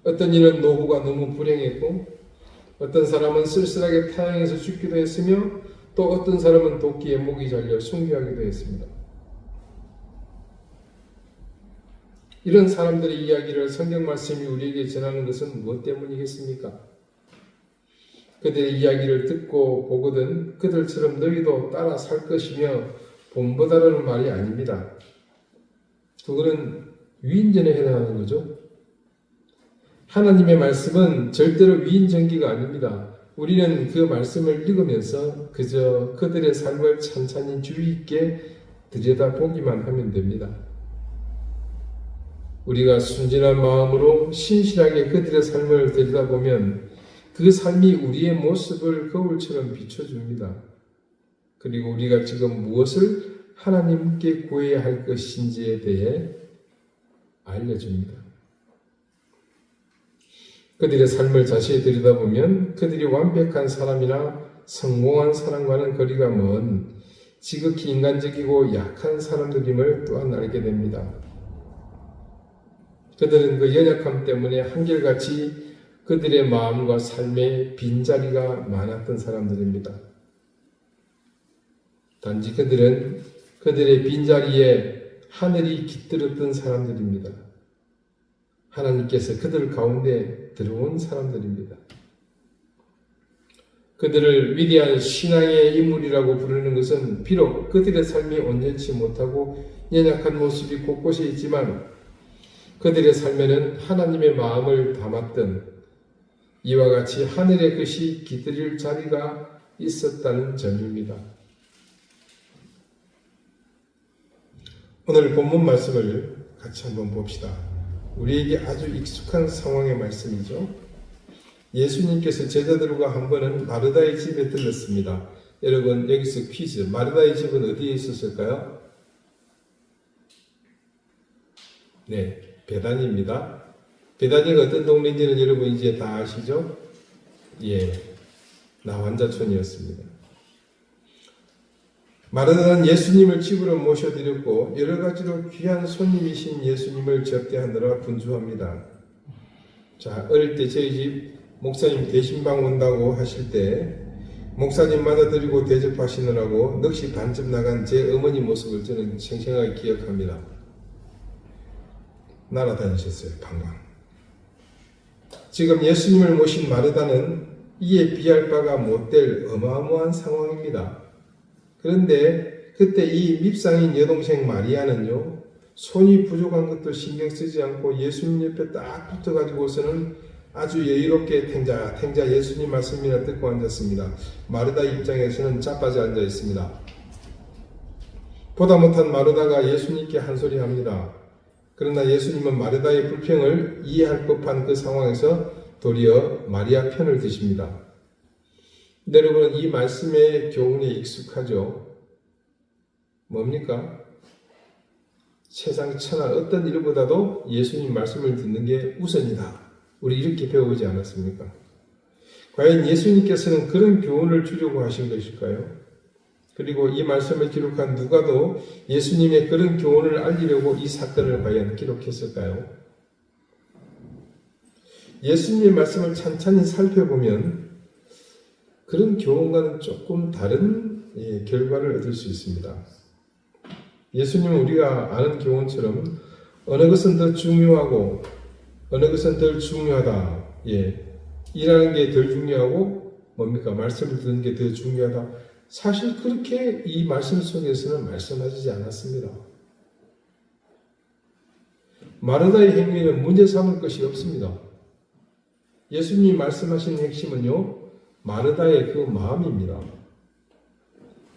어떤 이는 노후가 너무 불행했고 어떤 사람은 쓸쓸하게 타향에서 죽기도 했으며 또 어떤 사람은 도끼에 목이 잘려 순교하기도 했습니다. 이런 사람들의 이야기를 성경 말씀이 우리에게 전하는 것은 무엇 때문이겠습니까? 그들의 이야기를 듣고 보거든 그들처럼 너희도 따라 살 것이며 본보다라는 말이 아닙니다. 그거는 위인전에 해당하는 거죠. 하나님의 말씀은 절대로 위인전기가 아닙니다. 우리는 그 말씀을 읽으면서 그저 그들의 삶을 찬찬히 주의 있게 들여다보기만 하면 됩니다. 우리가 순진한 마음으로 신실하게 그들의 삶을 들여다보면 그 삶이 우리의 모습을 거울처럼 비춰줍니다. 그리고 우리가 지금 무엇을 하나님께 구해야 할 것인지에 대해 알려줍니다. 그들의 삶을 자세히 들여다보면 그들이 완벽한 사람이나 성공한 사람과는 거리가 먼 지극히 인간적이고 약한 사람들임을 또한 알게 됩니다. 그들은 그 연약함 때문에 한결같이 그들의 마음과 삶에 빈자리가 많았던 사람들입니다. 단지 그들은 그들의 빈자리에 하늘이 깃들었던 사람들입니다. 하나님께서 그들 가운데 들어온 사람들입니다. 그들을 위대한 신앙의 인물이라고 부르는 것은 비록 그들의 삶이 온전치 못하고 연약한 모습이 곳곳에 있지만 그들의 삶에는 하나님의 마음을 담았던 이와 같이 하늘의 것이 깃들일 자리가 있었다는 점입니다. 오늘 본문 말씀을 같이 한번 봅시다. 우리에게 아주 익숙한 상황의 말씀이죠. 예수님께서 제자들과 한 번은 마르다의 집에 들렀습니다. 여러분 여기서 퀴즈. 마르다의 집은 어디에 있었을까요? 네, 베다니입니다. 베다니가 어떤 동네인지는 여러분 이제 다 아시죠? 예, 나환자촌이었습니다. 마르다는 예수님을 집으로 모셔드렸고 여러 가지로 귀한 손님이신 예수님을 접대하느라 분주합니다. 자, 어릴 때 저희 집 목사님 대신방 온다고 하실 때 목사님 맞아드리고 대접하시느라고 넋이 반쯤 나간 제 어머니 모습을 저는 생생하게 기억합니다. 날아다니셨어요, 방광. 지금 예수님을 모신 마르다는 이에 비할 바가 못될 어마어마한 상황입니다. 그런데 그때 이 밉상인 여동생 마리아는요, 손이 부족한 것도 신경 쓰지 않고 예수님 옆에 딱 붙어가지고서는 아주 여유롭게 탱자 예수님 말씀이나 듣고 앉았습니다. 마르다 입장에서는 자빠져 앉아 있습니다. 보다 못한 마르다가 예수님께 한 소리 합니다. 그러나 예수님은 마르다의 불평을 이해할 법한 그 상황에서 도리어 마리아 편을 드십니다. 여러분 이 말씀의 교훈에 익숙하죠? 뭡니까? 세상 천하 어떤 일보다도 예수님 말씀을 듣는 게 우선이다. 우리 이렇게 배우지 않았습니까? 과연 예수님께서는 그런 교훈을 주려고 하신 것일까요? 그리고 이 말씀을 기록한 누가도 예수님의 그런 교훈을 알리려고 이 사건을 과연 기록했을까요? 예수님의 말씀을 찬찬히 살펴보면 그런 교훈과는 조금 다른 결과를 얻을 수 있습니다. 예수님은 우리가 아는 교훈처럼 어느 것은 더 중요하고 어느 것은 덜 중요하다. 일하는 게 덜 중요하고 뭡니까? 말씀을 듣는 게 더 중요하다. 사실 그렇게 이 말씀 속에서는 말씀하시지 않았습니다. 마르다의 행위는 문제 삼을 것이 없습니다. 예수님이 말씀하신 핵심은요, 마르다의 그 마음입니다.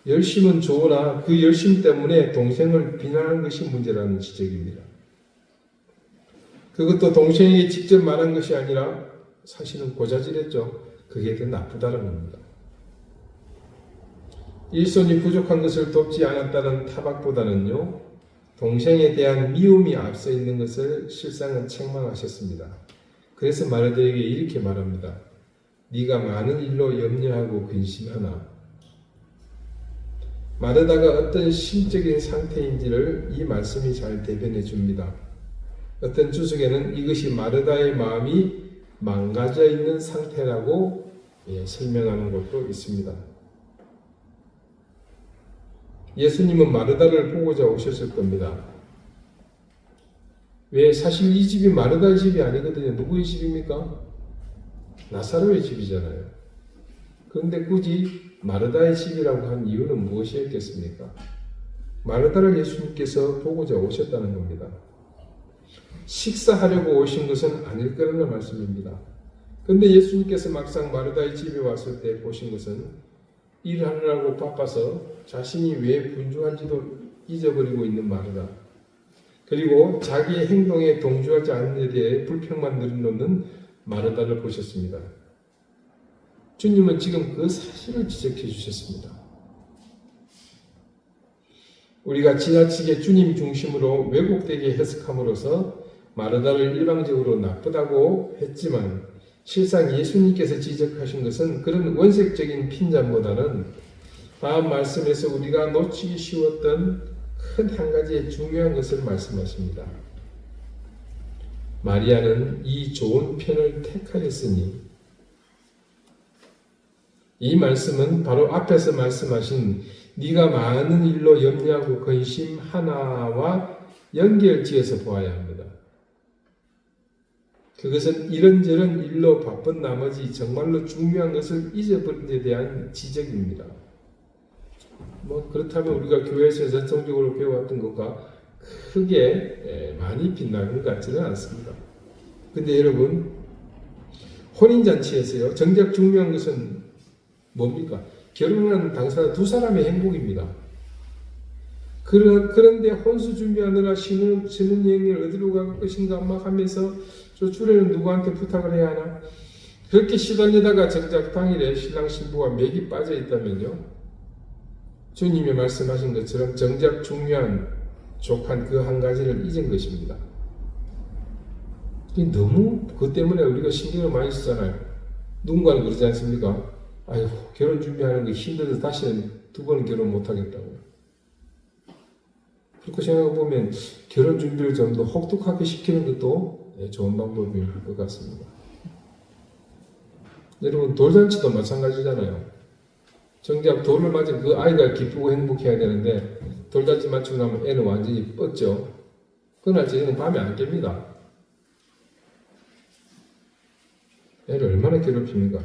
열심은 좋으나 그 열심 때문에 동생을 비난하는 것이 문제라는 지적입니다. 그것도 동생에게 직접 말한 것이 아니라 사실은 고자질했죠. 그게 더 나쁘다는 겁니다. 일손이 부족한 것을 돕지 않았다는 타박보다는요, 동생에 대한 미움이 앞서 있는 것을 실상은 책망하셨습니다. 그래서 마르다에게 이렇게 말합니다. 네가 많은 일로 염려하고 근심하나. 마르다가 어떤 심적인 상태인지를 이 말씀이 잘 대변해 줍니다. 어떤 주석에는 이것이 마르다의 마음이 망가져 있는 상태라고 설명하는 곳도 있습니다. 예수님은 마르다를 보고자 오셨을 겁니다. 왜? 사실 이 집이 마르다의 집이 아니거든요. 누구의 집입니까? 나사로의 집이잖아요. 그런데 굳이 마르다의 집이라고 한 이유는 무엇이었겠습니까? 마르다를 예수님께서 보고자 오셨다는 겁니다. 식사하려고 오신 것은 아닐 거라는 말씀입니다. 그런데 예수님께서 막상 마르다의 집에 왔을 때 보신 것은 일하느라고 바빠서 자신이 왜 분주한지도 잊어버리고 있는 마르다, 그리고 자기의 행동에 동조하지 않는 데 대해 불평만 늘어놓는 마르다를 보셨습니다. 주님은 지금 그 사실을 지적해 주셨습니다. 우리가 지나치게 주님 중심으로 왜곡되게 해석함으로써 마르다를 일방적으로 나쁘다고 했지만 실상 예수님께서 지적하신 것은 그런 원색적인 핀잔보다는 다음 말씀에서 우리가 놓치기 쉬웠던 큰 한 가지의 중요한 것을 말씀하십니다. 마리아는 이 좋은 편을 택하였으니, 이 말씀은 바로 앞에서 말씀하신 네가 많은 일로 염려하고 근심하나와 연결지어서 보아야 합니다. 그것은 이런저런 일로 바쁜 나머지 정말로 중요한 것을 잊어버린 데 대한 지적입니다. 그렇다면 우리가 교회에서 전통적으로 배워왔던 것과 크게 많이 빛나는 것 같지는 않습니다. 근데 여러분, 혼인잔치에서요, 정작 중요한 것은 뭡니까? 결혼하는 당사자 두 사람의 행복입니다. 그런데 혼수 준비하느라 신혼여행을 어디로 갈 것인가 막 하면서 저 주례는 누구한테 부탁을 해야 하나? 그렇게 시달리다가 정작 당일에 신랑 신부가 맥이 빠져 있다면요, 주님이 말씀하신 것처럼 정작 중요한 족한 그 한 가지를 잊은 것입니다. 너무 그것 때문에 우리가 신경을 많이 쓰잖아요. 누군가는 그러지 않습니까? 아이고, 결혼 준비하는 게 힘들어서 다시는 두 번은 결혼 못하겠다고. 그렇게 생각해보면 결혼 준비를 좀 더 혹독하게 시키는 것도 좋은 방법일 것 같습니다. 여러분, 돌잔치도 마찬가지잖아요. 정작 돌을 맞은 그 아이가 기쁘고 행복해야 되는데 돌잔치 맞추고 나면 애는 완전히 뻗죠. 그날 저녁은 밤에 안 깹니다. 애를 얼마나 괴롭힙니까?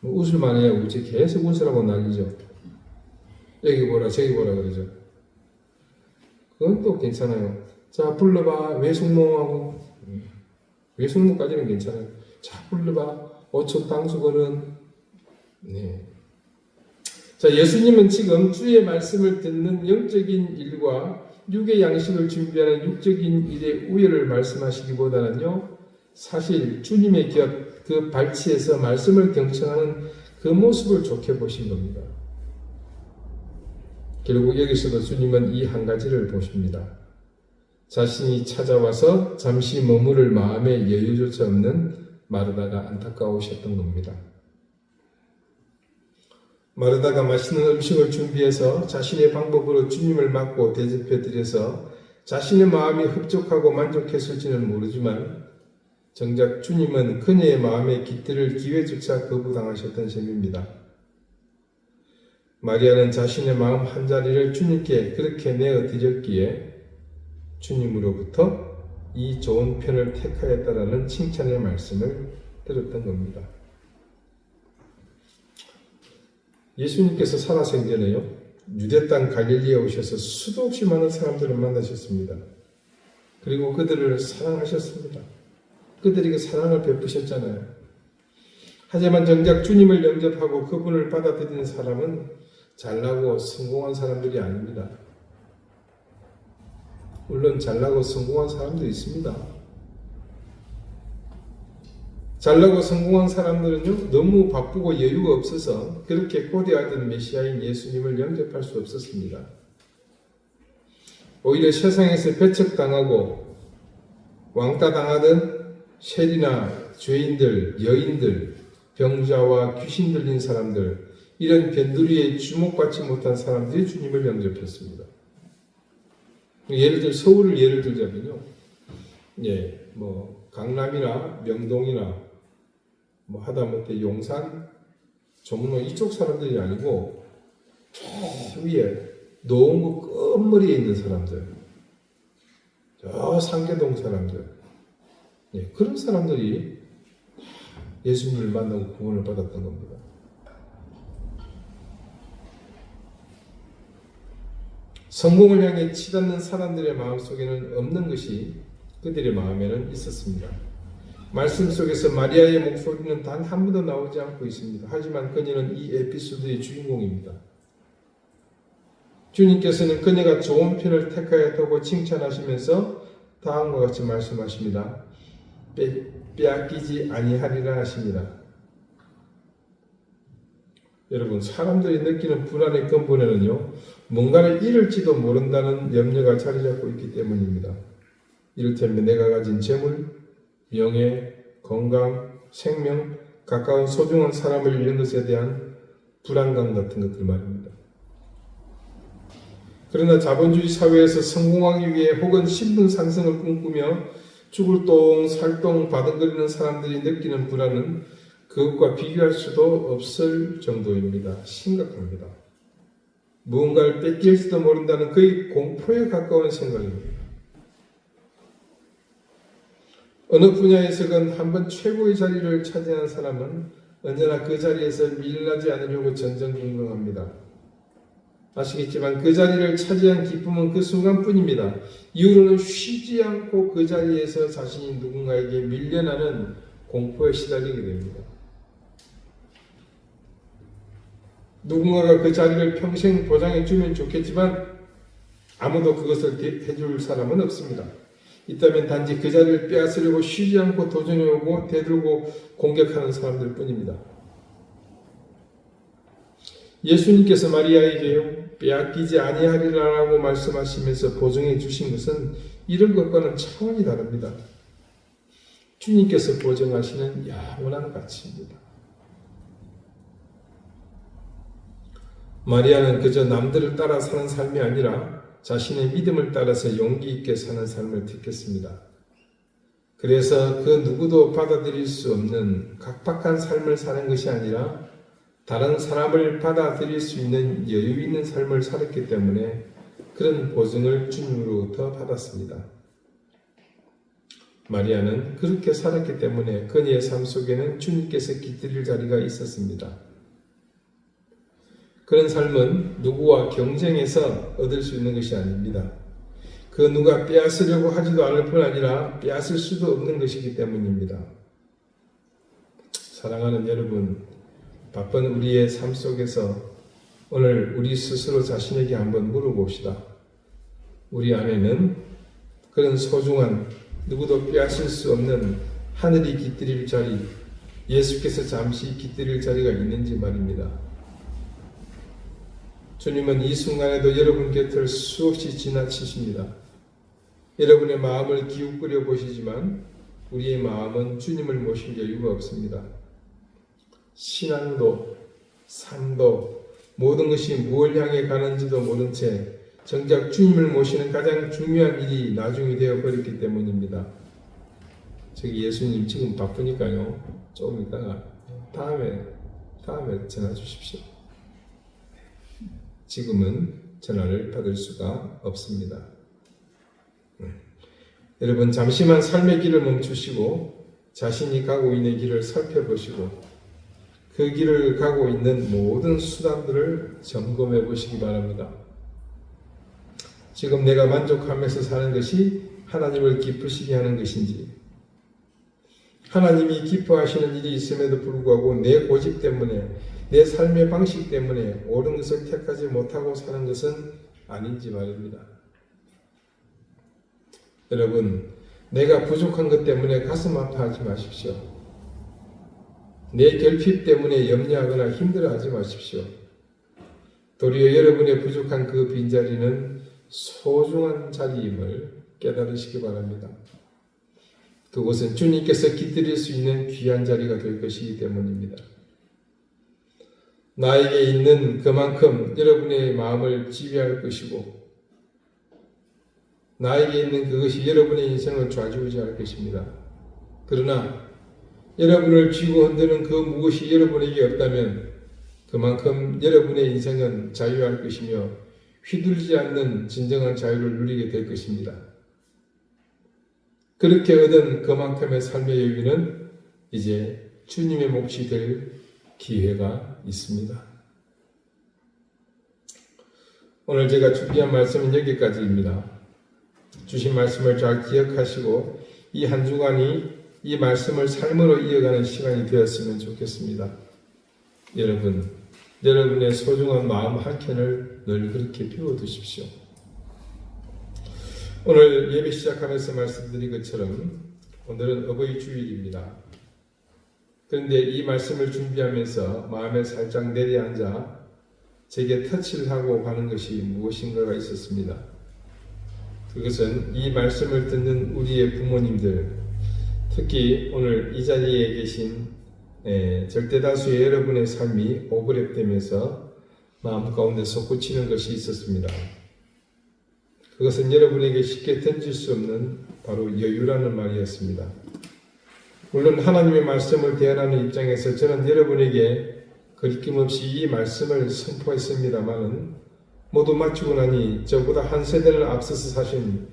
웃을만 해야 우지 계속 웃으라고 난리죠. 여기 보라 저기 보라 그러죠. 그건 또 괜찮아요. 자, 불러봐. 외숙모하고 외숙모까지는 괜찮아요. 자, 불러봐. 어촌 당수거는. 네. 자, 예수님은 지금 주의 말씀을 듣는 영적인 일과 육의 양식을 준비하는 육적인 일의 우열을 말씀하시기보다는요, 사실 주님의 곁 그 발치에서 말씀을 경청하는 그 모습을 좋게 보신 겁니다. 결국 여기서도 주님은 이 한 가지를 보십니다. 자신이 찾아와서 잠시 머무를 마음의 여유조차 없는 마르다가 안타까우셨던 겁니다. 마르다가 맛있는 음식을 준비해서 자신의 방법으로 주님을 맞고 대접해드려서 자신의 마음이 흡족하고 만족했을지는 모르지만 정작 주님은 그녀의 마음에 깃들을 기회조차 거부당하셨던 셈입니다. 마리아는 자신의 마음 한자리를 주님께 그렇게 내어드렸기에 주님으로부터 이 좋은 편을 택하였다라는 칭찬의 말씀을 들었던 겁니다. 예수님께서 살아생전에요, 유대 땅 갈릴리에 오셔서 수도 없이 많은 사람들을 만나셨습니다. 그리고 그들을 사랑하셨습니다. 그들에게 사랑을 베푸셨잖아요. 하지만 정작 주님을 영접하고 그분을 받아들이는 사람은 잘나고 성공한 사람들이 아닙니다. 물론 잘나고 성공한 사람도 있습니다. 잘나고 성공한 사람들은요, 너무 바쁘고 여유가 없어서 그렇게 고대하던 메시아인 예수님을 영접할 수 없었습니다. 오히려 세상에서 배척당하고 왕따당하던 셀이나 죄인들, 여인들, 병자와 귀신 들린 사람들, 이런 변두리에 주목받지 못한 사람들이 주님을 영접했습니다. 예를 들어 서울을 예를 들자면요, 강남이나 명동이나 뭐 하다못해 용산, 종로 이쪽 사람들이 아니고 저 위에 노원구 끝머리에 있는 사람들, 저 상계동 사람들, 예, 그런 사람들이 예수님을 만나고 구원을 받았던 겁니다. 성공을 향해 치닫는 사람들의 마음속에는 없는 것이 그들의 마음에는 있었습니다. 말씀 속에서 마리아의 목소리는 단 한 번도 나오지 않고 있습니다. 하지만 그녀는 이 에피소드의 주인공입니다. 주님께서는 그녀가 좋은 편을 택하였다고 칭찬하시면서 다음과 같이 말씀하십니다. 빼앗기지 아니하리라 하십니다. 여러분, 사람들이 느끼는 불안의 근본에는요, 뭔가를 잃을지도 모른다는 염려가 자리 잡고 있기 때문입니다. 이를테면 내가 가진 재물, 명예, 건강, 생명, 가까운 소중한 사람을 잃는 것에 대한 불안감 같은 것들 말입니다. 그러나 자본주의 사회에서 성공하기 위해 혹은 신분 상승을 꿈꾸며 죽을 똥 살똥 바둥거리는 사람들이 느끼는 불안은 그것과 비교할 수도 없을 정도입니다. 심각합니다. 무언가를 뺏길지도 모른다는 거의 공포에 가까운 생각입니다. 어느 분야에서건 한번 최고의 자리를 차지한 사람은 언제나 그 자리에서 밀려나지 않으려고 전전긍긍합니다. 아시겠지만 그 자리를 차지한 기쁨은 그 순간뿐입니다. 이후로는 쉬지 않고 그 자리에서 자신이 누군가에게 밀려나는 공포에 시달리게 됩니다. 누군가가 그 자리를 평생 보장해 주면 좋겠지만 아무도 그것을 해줄 사람은 없습니다. 있다면 단지 그 자리를 빼앗으려고 쉬지 않고 도전해오고 대들고 공격하는 사람들 뿐입니다. 예수님께서 마리아에게요, 빼앗기지 아니하리라고 말씀하시면서 보증해 주신 것은 이런 것과는 차원이 다릅니다. 주님께서 보증하시는 영원한 가치입니다. 마리아는 그저 남들을 따라 사는 삶이 아니라 자신의 믿음을 따라서 용기 있게 사는 삶을 택했습니다. 그래서 그 누구도 받아들일 수 없는 각박한 삶을 사는 것이 아니라 다른 사람을 받아들일 수 있는 여유 있는 삶을 살았기 때문에 그런 보증을 주님으로부터 받았습니다. 마리아는 그렇게 살았기 때문에 그녀의 삶 속에는 주님께서 깃들일 자리가 있었습니다. 그런 삶은 누구와 경쟁해서 얻을 수 있는 것이 아닙니다. 그 누가 빼앗으려고 하지도 않을 뿐 아니라 빼앗을 수도 없는 것이기 때문입니다. 사랑하는 여러분, 바쁜 우리의 삶 속에서 오늘 우리 스스로 자신에게 한번 물어봅시다. 우리 안에는 그런 소중한 누구도 빼앗을 수 없는 하늘이 깃들일 자리, 예수께서 잠시 깃들일 자리가 있는지 말입니다. 주님은 이 순간에도 여러분 곁을 수없이 지나치십니다. 여러분의 마음을 기웃거려 보시지만 우리의 마음은 주님을 모실 여유가 없습니다. 신앙도, 삶도, 모든 것이 무엇을 향해 가는지도 모른 채 정작 주님을 모시는 가장 중요한 일이 나중이 되어버렸기 때문입니다. 저기 예수님 지금 바쁘니까요. 조금 이따가 다음에 전화 주십시오. 지금은 전화를 받을 수가 없습니다. 여러분, 잠시만 삶의 길을 멈추시고 자신이 가고 있는 길을 살펴보시고 그 길을 가고 있는 모든 수단들을 점검해 보시기 바랍니다. 지금 내가 만족하면서 사는 것이 하나님을 기쁘시게 하는 것인지, 하나님이 기뻐하시는 일이 있음에도 불구하고 내 고집 때문에, 내 삶의 방식 때문에 옳은 것을 택하지 못하고 사는 것은 아닌지 말입니다. 여러분, 내가 부족한 것 때문에 가슴 아파하지 마십시오. 내 결핍 때문에 염려하거나 힘들어하지 마십시오. 도리어 여러분의 부족한 그 빈자리는 소중한 자리임을 깨달으시기 바랍니다. 그곳은 주님께서 깃들일 수 있는 귀한 자리가 될 것이기 때문입니다. 나에게 있는 그만큼 여러분의 마음을 지배할 것이고 나에게 있는 그것이 여러분의 인생을 좌지우지할 것입니다. 그러나 여러분을 쥐고 흔드는 그 무엇이 여러분에게 없다면 그만큼 여러분의 인생은 자유할 것이며 휘둘리지 않는 진정한 자유를 누리게 될 것입니다. 그렇게 얻은 그만큼의 삶의 여유는 이제 주님의 몫이 될 기회가 있습니다. 오늘 제가 준비한 말씀은 여기까지입니다. 주신 말씀을 잘 기억하시고 이 한 주간이 이 말씀을 삶으로 이어가는 시간이 되었으면 좋겠습니다. 여러분의 소중한 마음 한켠을 늘 그렇게 비워두십시오. 오늘 예배 시작하면서 말씀드린 것처럼 오늘은 어버이 주일입니다. 그런데 이 말씀을 준비하면서 마음에 살짝 내려앉아 제게 터치를 하고 가는 것이 무엇인가가 있었습니다. 그것은 이 말씀을 듣는 우리의 부모님들, 특히 오늘 이 자리에 계신 절대다수의 여러분의 삶이 오버랩되면서 마음 가운데 솟구치는 것이 있었습니다. 그것은 여러분에게 쉽게 던질 수 없는 바로 여유라는 말이었습니다. 물론 하나님의 말씀을 대하는 입장에서 저는 여러분에게 거리낌없이 이 말씀을 선포했습니다마는 모두 마치고 나니 저보다 한 세대를 앞서서 사신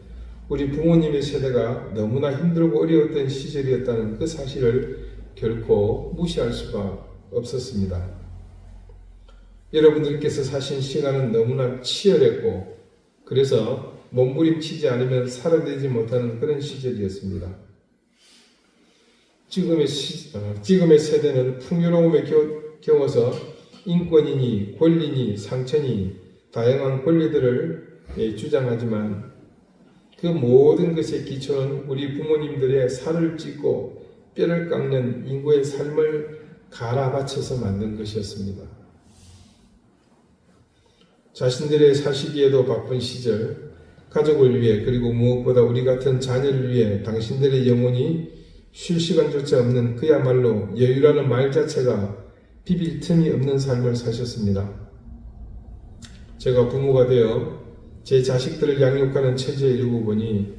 우리 부모님의 세대가 너무나 힘들고 어려웠던 시절이었다는 그 사실을 결코 무시할 수가 없었습니다. 여러분들께서 사신 시간은 너무나 치열했고 그래서 몸부림치지 않으면 살아내지 못하는 그런 시절이었습니다. 지금의 세대는 풍요로움에 겨워서 인권이니 권리니 상처니 다양한 권리들을 주장하지만 그 모든 것의 기초는 우리 부모님들의 살을 찢고 뼈를 깎는 인구의 삶을 갈아바쳐서 만든 것이었습니다. 자신들의 사시기에도 바쁜 시절, 가족을 위해 그리고 무엇보다 우리 같은 자녀를 위해 당신들의 영혼이 쉴 시간조차 없는 그야말로 여유라는 말 자체가 비빌 틈이 없는 삶을 사셨습니다. 제가 부모가 되어 제 자식들을 양육하는 처지에 이르고 보니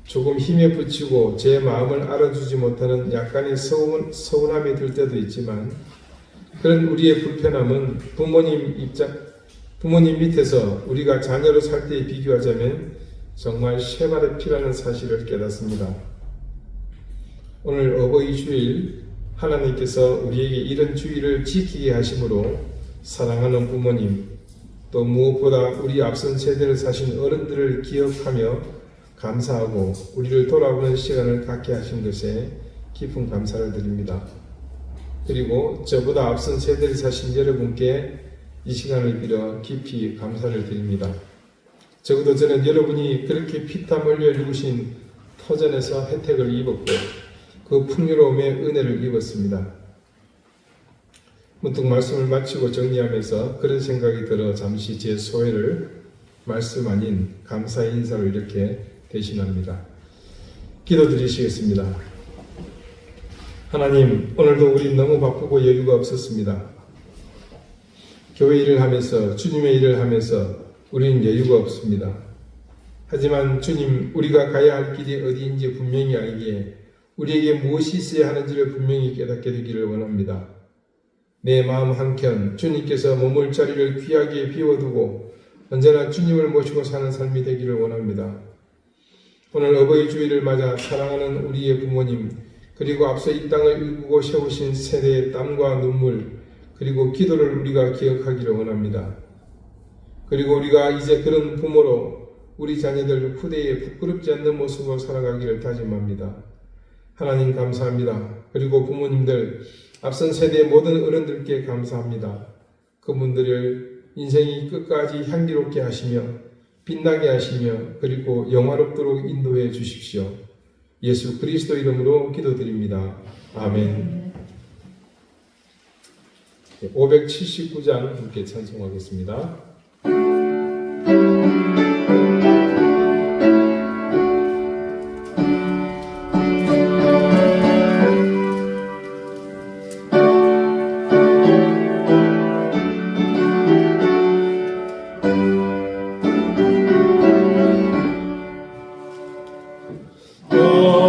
조금 힘에 부치고 제 마음을 알아주지 못하는 약간의 서운함이 들 때도 있지만 그런 우리의 불편함은 부모님 밑에서 우리가 자녀로 살 때에 비교하자면 정말 쇠발의 피라는 사실을 깨닫습니다. 오늘 어버이 주일 하나님께서 우리에게 이런 주일을 지키게 하심으로 사랑하는 부모님 또 무엇보다 우리 앞선 세대를 사신 어른들을 기억하며 감사하고 우리를 돌아보는 시간을 갖게 하신 것에 깊은 감사를 드립니다. 그리고 저보다 앞선 세대를 사신 여러분께 이 시간을 빌어 깊이 감사를 드립니다. 적어도 저는 여러분이 그렇게 피땀 흘려 이루신 터전에서 혜택을 입었고 그 풍요로움의 은혜를 입었습니다. 문득 말씀을 마치고 정리하면서 그런 생각이 들어 잠시 제 소회를 말씀 아닌 감사의 인사로 이렇게 대신합니다. 기도드리시겠습니다. 하나님, 오늘도 우리 너무 바쁘고 여유가 없었습니다. 교회 일을 하면서 주님의 일을 하면서 우리는 여유가 없습니다. 하지만 주님, 우리가 가야 할 길이 어디인지 분명히 알기에 우리에게 무엇이 있어야 하는지를 분명히 깨닫게 되기를 원합니다. 내 마음 한켠 주님께서 머물 자리를 귀하게 비워두고 언제나 주님을 모시고 사는 삶이 되기를 원합니다. 오늘 어버이 주일을 맞아 사랑하는 우리의 부모님 그리고 앞서 이 땅을 일구고 세우신 세대의 땀과 눈물 그리고 기도를 우리가 기억하기를 원합니다. 그리고 우리가 이제 그런 부모로 우리 자녀들 후대에 부끄럽지 않는 모습으로 살아가기를 다짐합니다. 하나님 감사합니다. 그리고 부모님들 앞선 세대의 모든 어른들께 감사합니다. 그분들을 인생이 끝까지 향기롭게 하시며 빛나게 하시며 그리고 영화롭도록 인도해 주십시오. 예수 그리스도 이름으로 기도드립니다. 아멘. 579장 함께 찬송하겠습니다.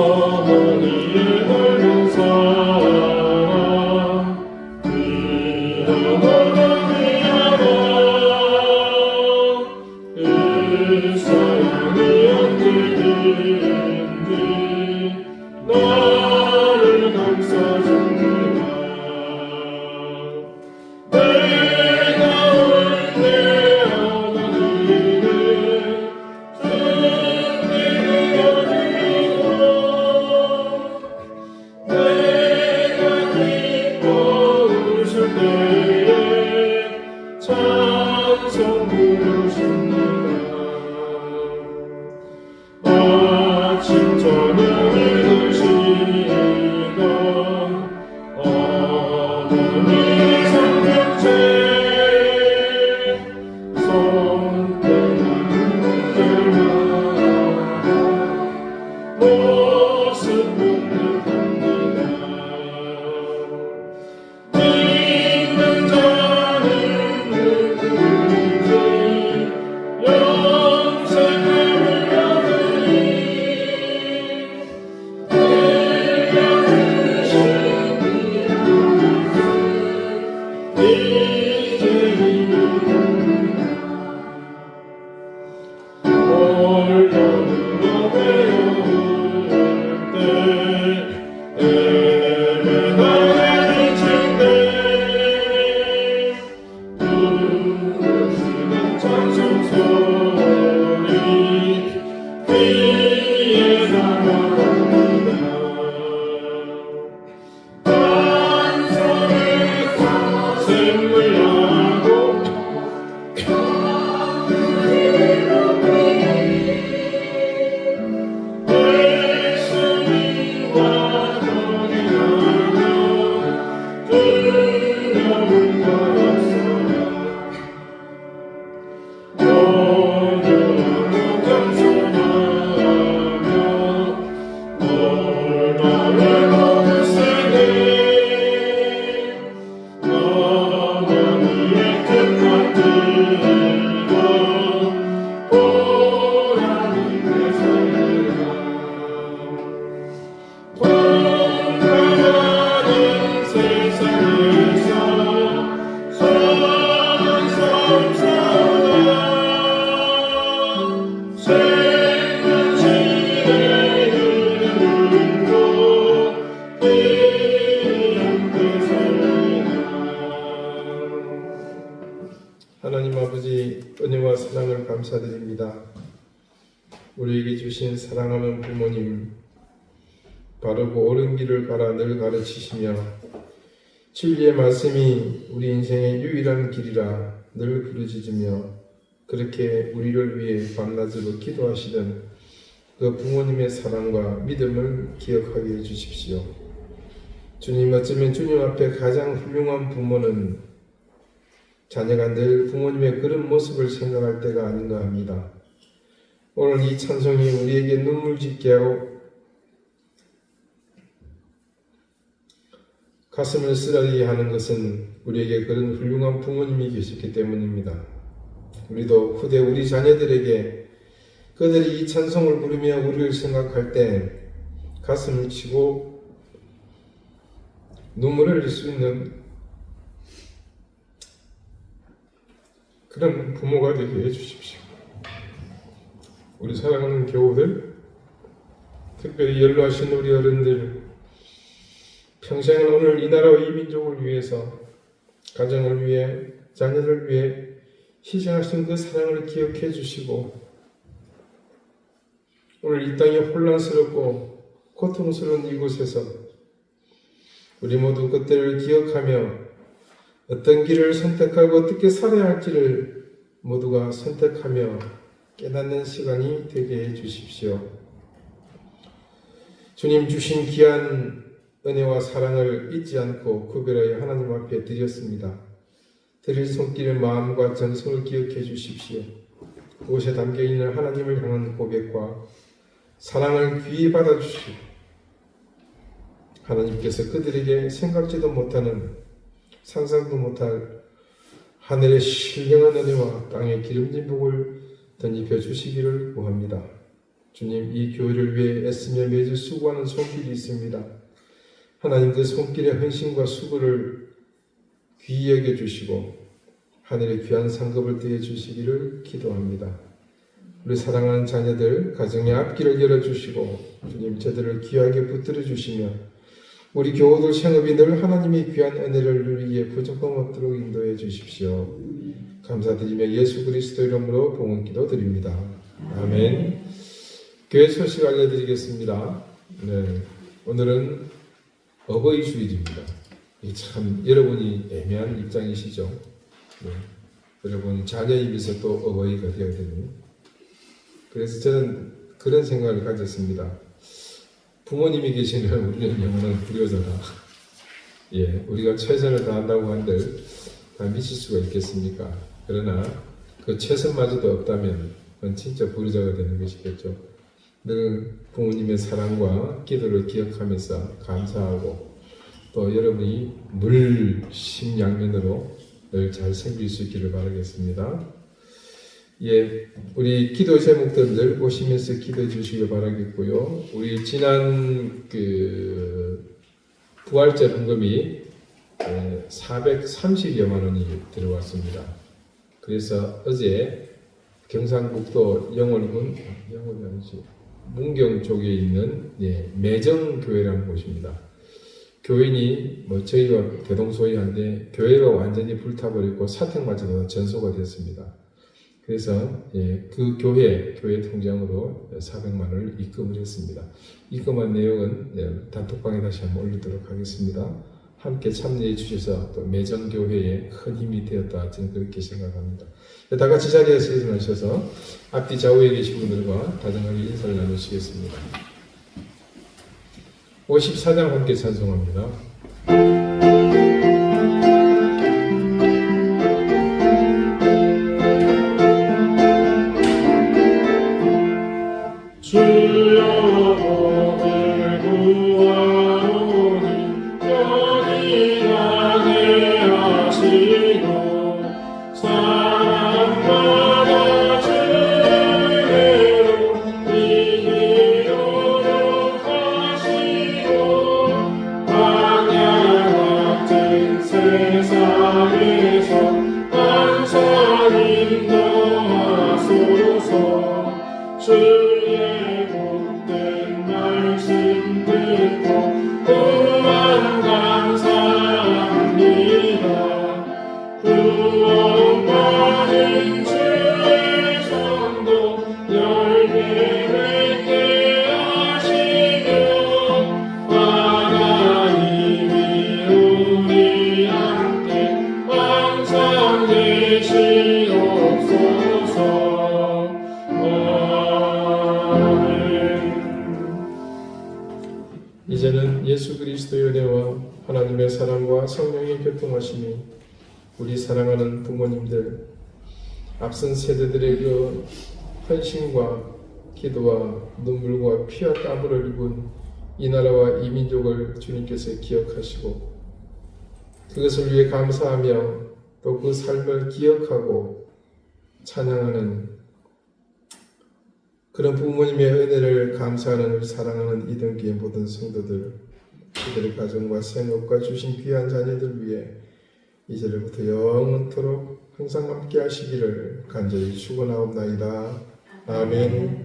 어머니의 넓은 사랑 나를 감싸줍니다. 내가 올 때 찬송 부르십니다. 아침 저녁을 드시던 어머니 성경책 손때는 들마 모습 묵묵합니다. 믿는 자는 누구든지 영생을 얻으리. 올여름으로 배울 때 에베나에 비칠 때 부르시는 찬송 소리 귀에 나갑니다. 반성의 샘물하고 예수님과 동행하며 두려울 것 없어라. 오늘도 겸손하며 올바른 몸을 세네 어머니의 뜻만 들고 보라는 내 삶이라. 통과하는 세상에서 선한 삶 살아 생명실에 흐르고 함께 살리라. 하나님 아버지, 은혜와 사랑을 감사드립니다. 우리에게 주신 사랑하는 부모님, 바르고 옳은 길을 가라 늘 가르치시며 진리의 말씀이 우리 인생의 유일한 길이라 늘 부르짖으며 그렇게 우리를 위해 밤낮으로 기도하시던 그 부모님의 사랑과 믿음을 기억하게 해주십시오. 주님, 어쩌면 주님 앞에 가장 훌륭한 부모는 자녀가 늘 부모님의 그런 모습을 생각할 때가 아닌가 합니다. 오늘 이 찬송이 우리에게 눈물 짓게 하고 가슴을 쓰라리게 하는 것은 우리에게 그런 훌륭한 부모님이 계셨기 때문입니다. 우리도 후대 우리 자녀들에게 그들이 이 찬송을 부르며 우리를 생각할 때 가슴을 치고 눈물을 흘릴 수 있는 그런 부모가 되게 해주십시오. 우리 사랑하는 교우들, 특별히 연로하신 우리 어른들, 평생을 오늘 이 나라와 이 민족을 위해서 가정을 위해 자녀를 위해 희생하신 그 사랑을 기억해 주시고 오늘 이 땅이 혼란스럽고 고통스러운 이곳에서 우리 모두 그때를 기억하며 어떤 길을 선택하고 어떻게 살아야 할지를 모두가 선택하며 깨닫는 시간이 되게 해 주십시오. 주님 주신 귀한 은혜와 사랑을 잊지 않고 구별하여 하나님 앞에 드렸습니다. 드릴 손길의 마음과 정성을 기억해 주십시오. 그곳에 담겨있는 하나님을 향한 고백과 사랑을 귀히 받아주시고 하나님께서 그들에게 생각지도 못하는 상상도 못할 하늘의 신령한 은혜와 땅의 기름진 복을 덧입혀 주시기를 구합니다. 주님, 이 교회를 위해 애쓰며 매주 수고하는 손길이 있습니다. 하나님 그 손길의 헌신과 수고를 귀히 여겨주시고 하늘의 귀한 상급을 더해 주시기를 기도합니다. 우리 사랑하는 자녀들 가정의 앞길을 열어주시고 주님 저들을 귀하게 붙들어 주시며 우리 교우들 생업이 늘 하나님의 귀한 은혜를 누리기에 부족함 없도록 인도해 주십시오. 감사드리며 예수 그리스도 이름으로 봉헌 기도 드립니다. 아멘. 교회 소식 알려드리겠습니다. 네, 오늘은 어버이 주일입니다. 참 여러분이 애매한 입장이시죠. 네, 여러분 자녀 입에서 또 어버이가 되어야 되는. 그래서 저는 그런 생각을 가졌습니다. 부모님이 계시면 우리는 영원한 불효자다. 예, 우리가 최선을 다한다고 한들 다 미칠 수가 있겠습니까? 그러나 그 최선마저도 없다면 그건 진짜 불효자가 되는 것이겠죠. 늘 부모님의 사랑과 기도를 기억하면서 감사하고 또 여러분이 물심양면으로 늘 잘 섬길 수 있기를 바라겠습니다. 예, 우리 기도 제목들 늘 보시면서 기도해 주시길 바라겠고요. 우리 지난 부활절 헌금이 430여만 원이 들어왔습니다. 그래서 어제 경상북도 영월군, 영월이 아니지, 문경 쪽에 있는 매정교회라는 곳입니다. 교인이 저희가 대동소이한데 교회가 완전히 불타버리고 사택마저도 전소가 됐습니다. 그래서 그 교회 통장으로 400만 원을 입금을 했습니다. 입금한 내용은 단톡방에 다시 한번 올리도록 하겠습니다. 함께 참여해 주셔서 또 매정교회에 큰 힘이 되었다 저는 그렇게 생각합니다. 다 같이 자리에서 일어나셔서 앞뒤 좌우에 계신 분들과 다정하게 인사를 나누시겠습니다. 54장 함께 찬송합니다. 주여 오늘 구하오니 여기 가게 하시고 사랑마다 주의로 이기도록 하시고 광야 같은 세상에서 항상 인도하소서. 주의 복된 말씀 듣고 또한 감사합니다. 구원받은 주의 손도 열매 맺게 하시며 하나님이 우리 함께 항상 계시옵소서. 이제는 예수 그리스도의 은혜와 하나님의 사랑과 성령의 교통하심이 우리 사랑하는 부모님들, 앞선 세대들의 그 헌신과 기도와 눈물과 피와 땀을 흘린 이 나라와 이 민족을 주님께서 기억하시고 그것을 위해 감사하며 또 그 삶을 기억하고 찬양하는 그런 부모님의 은혜를 감사하는 사랑하는 이등기의 모든 성도들, 그들의 가정과 생업과 주신 귀한 자녀들 위해 이제부터 영원토록 항상 함께 하시기를 간절히 축원하옵나이다. 아멘.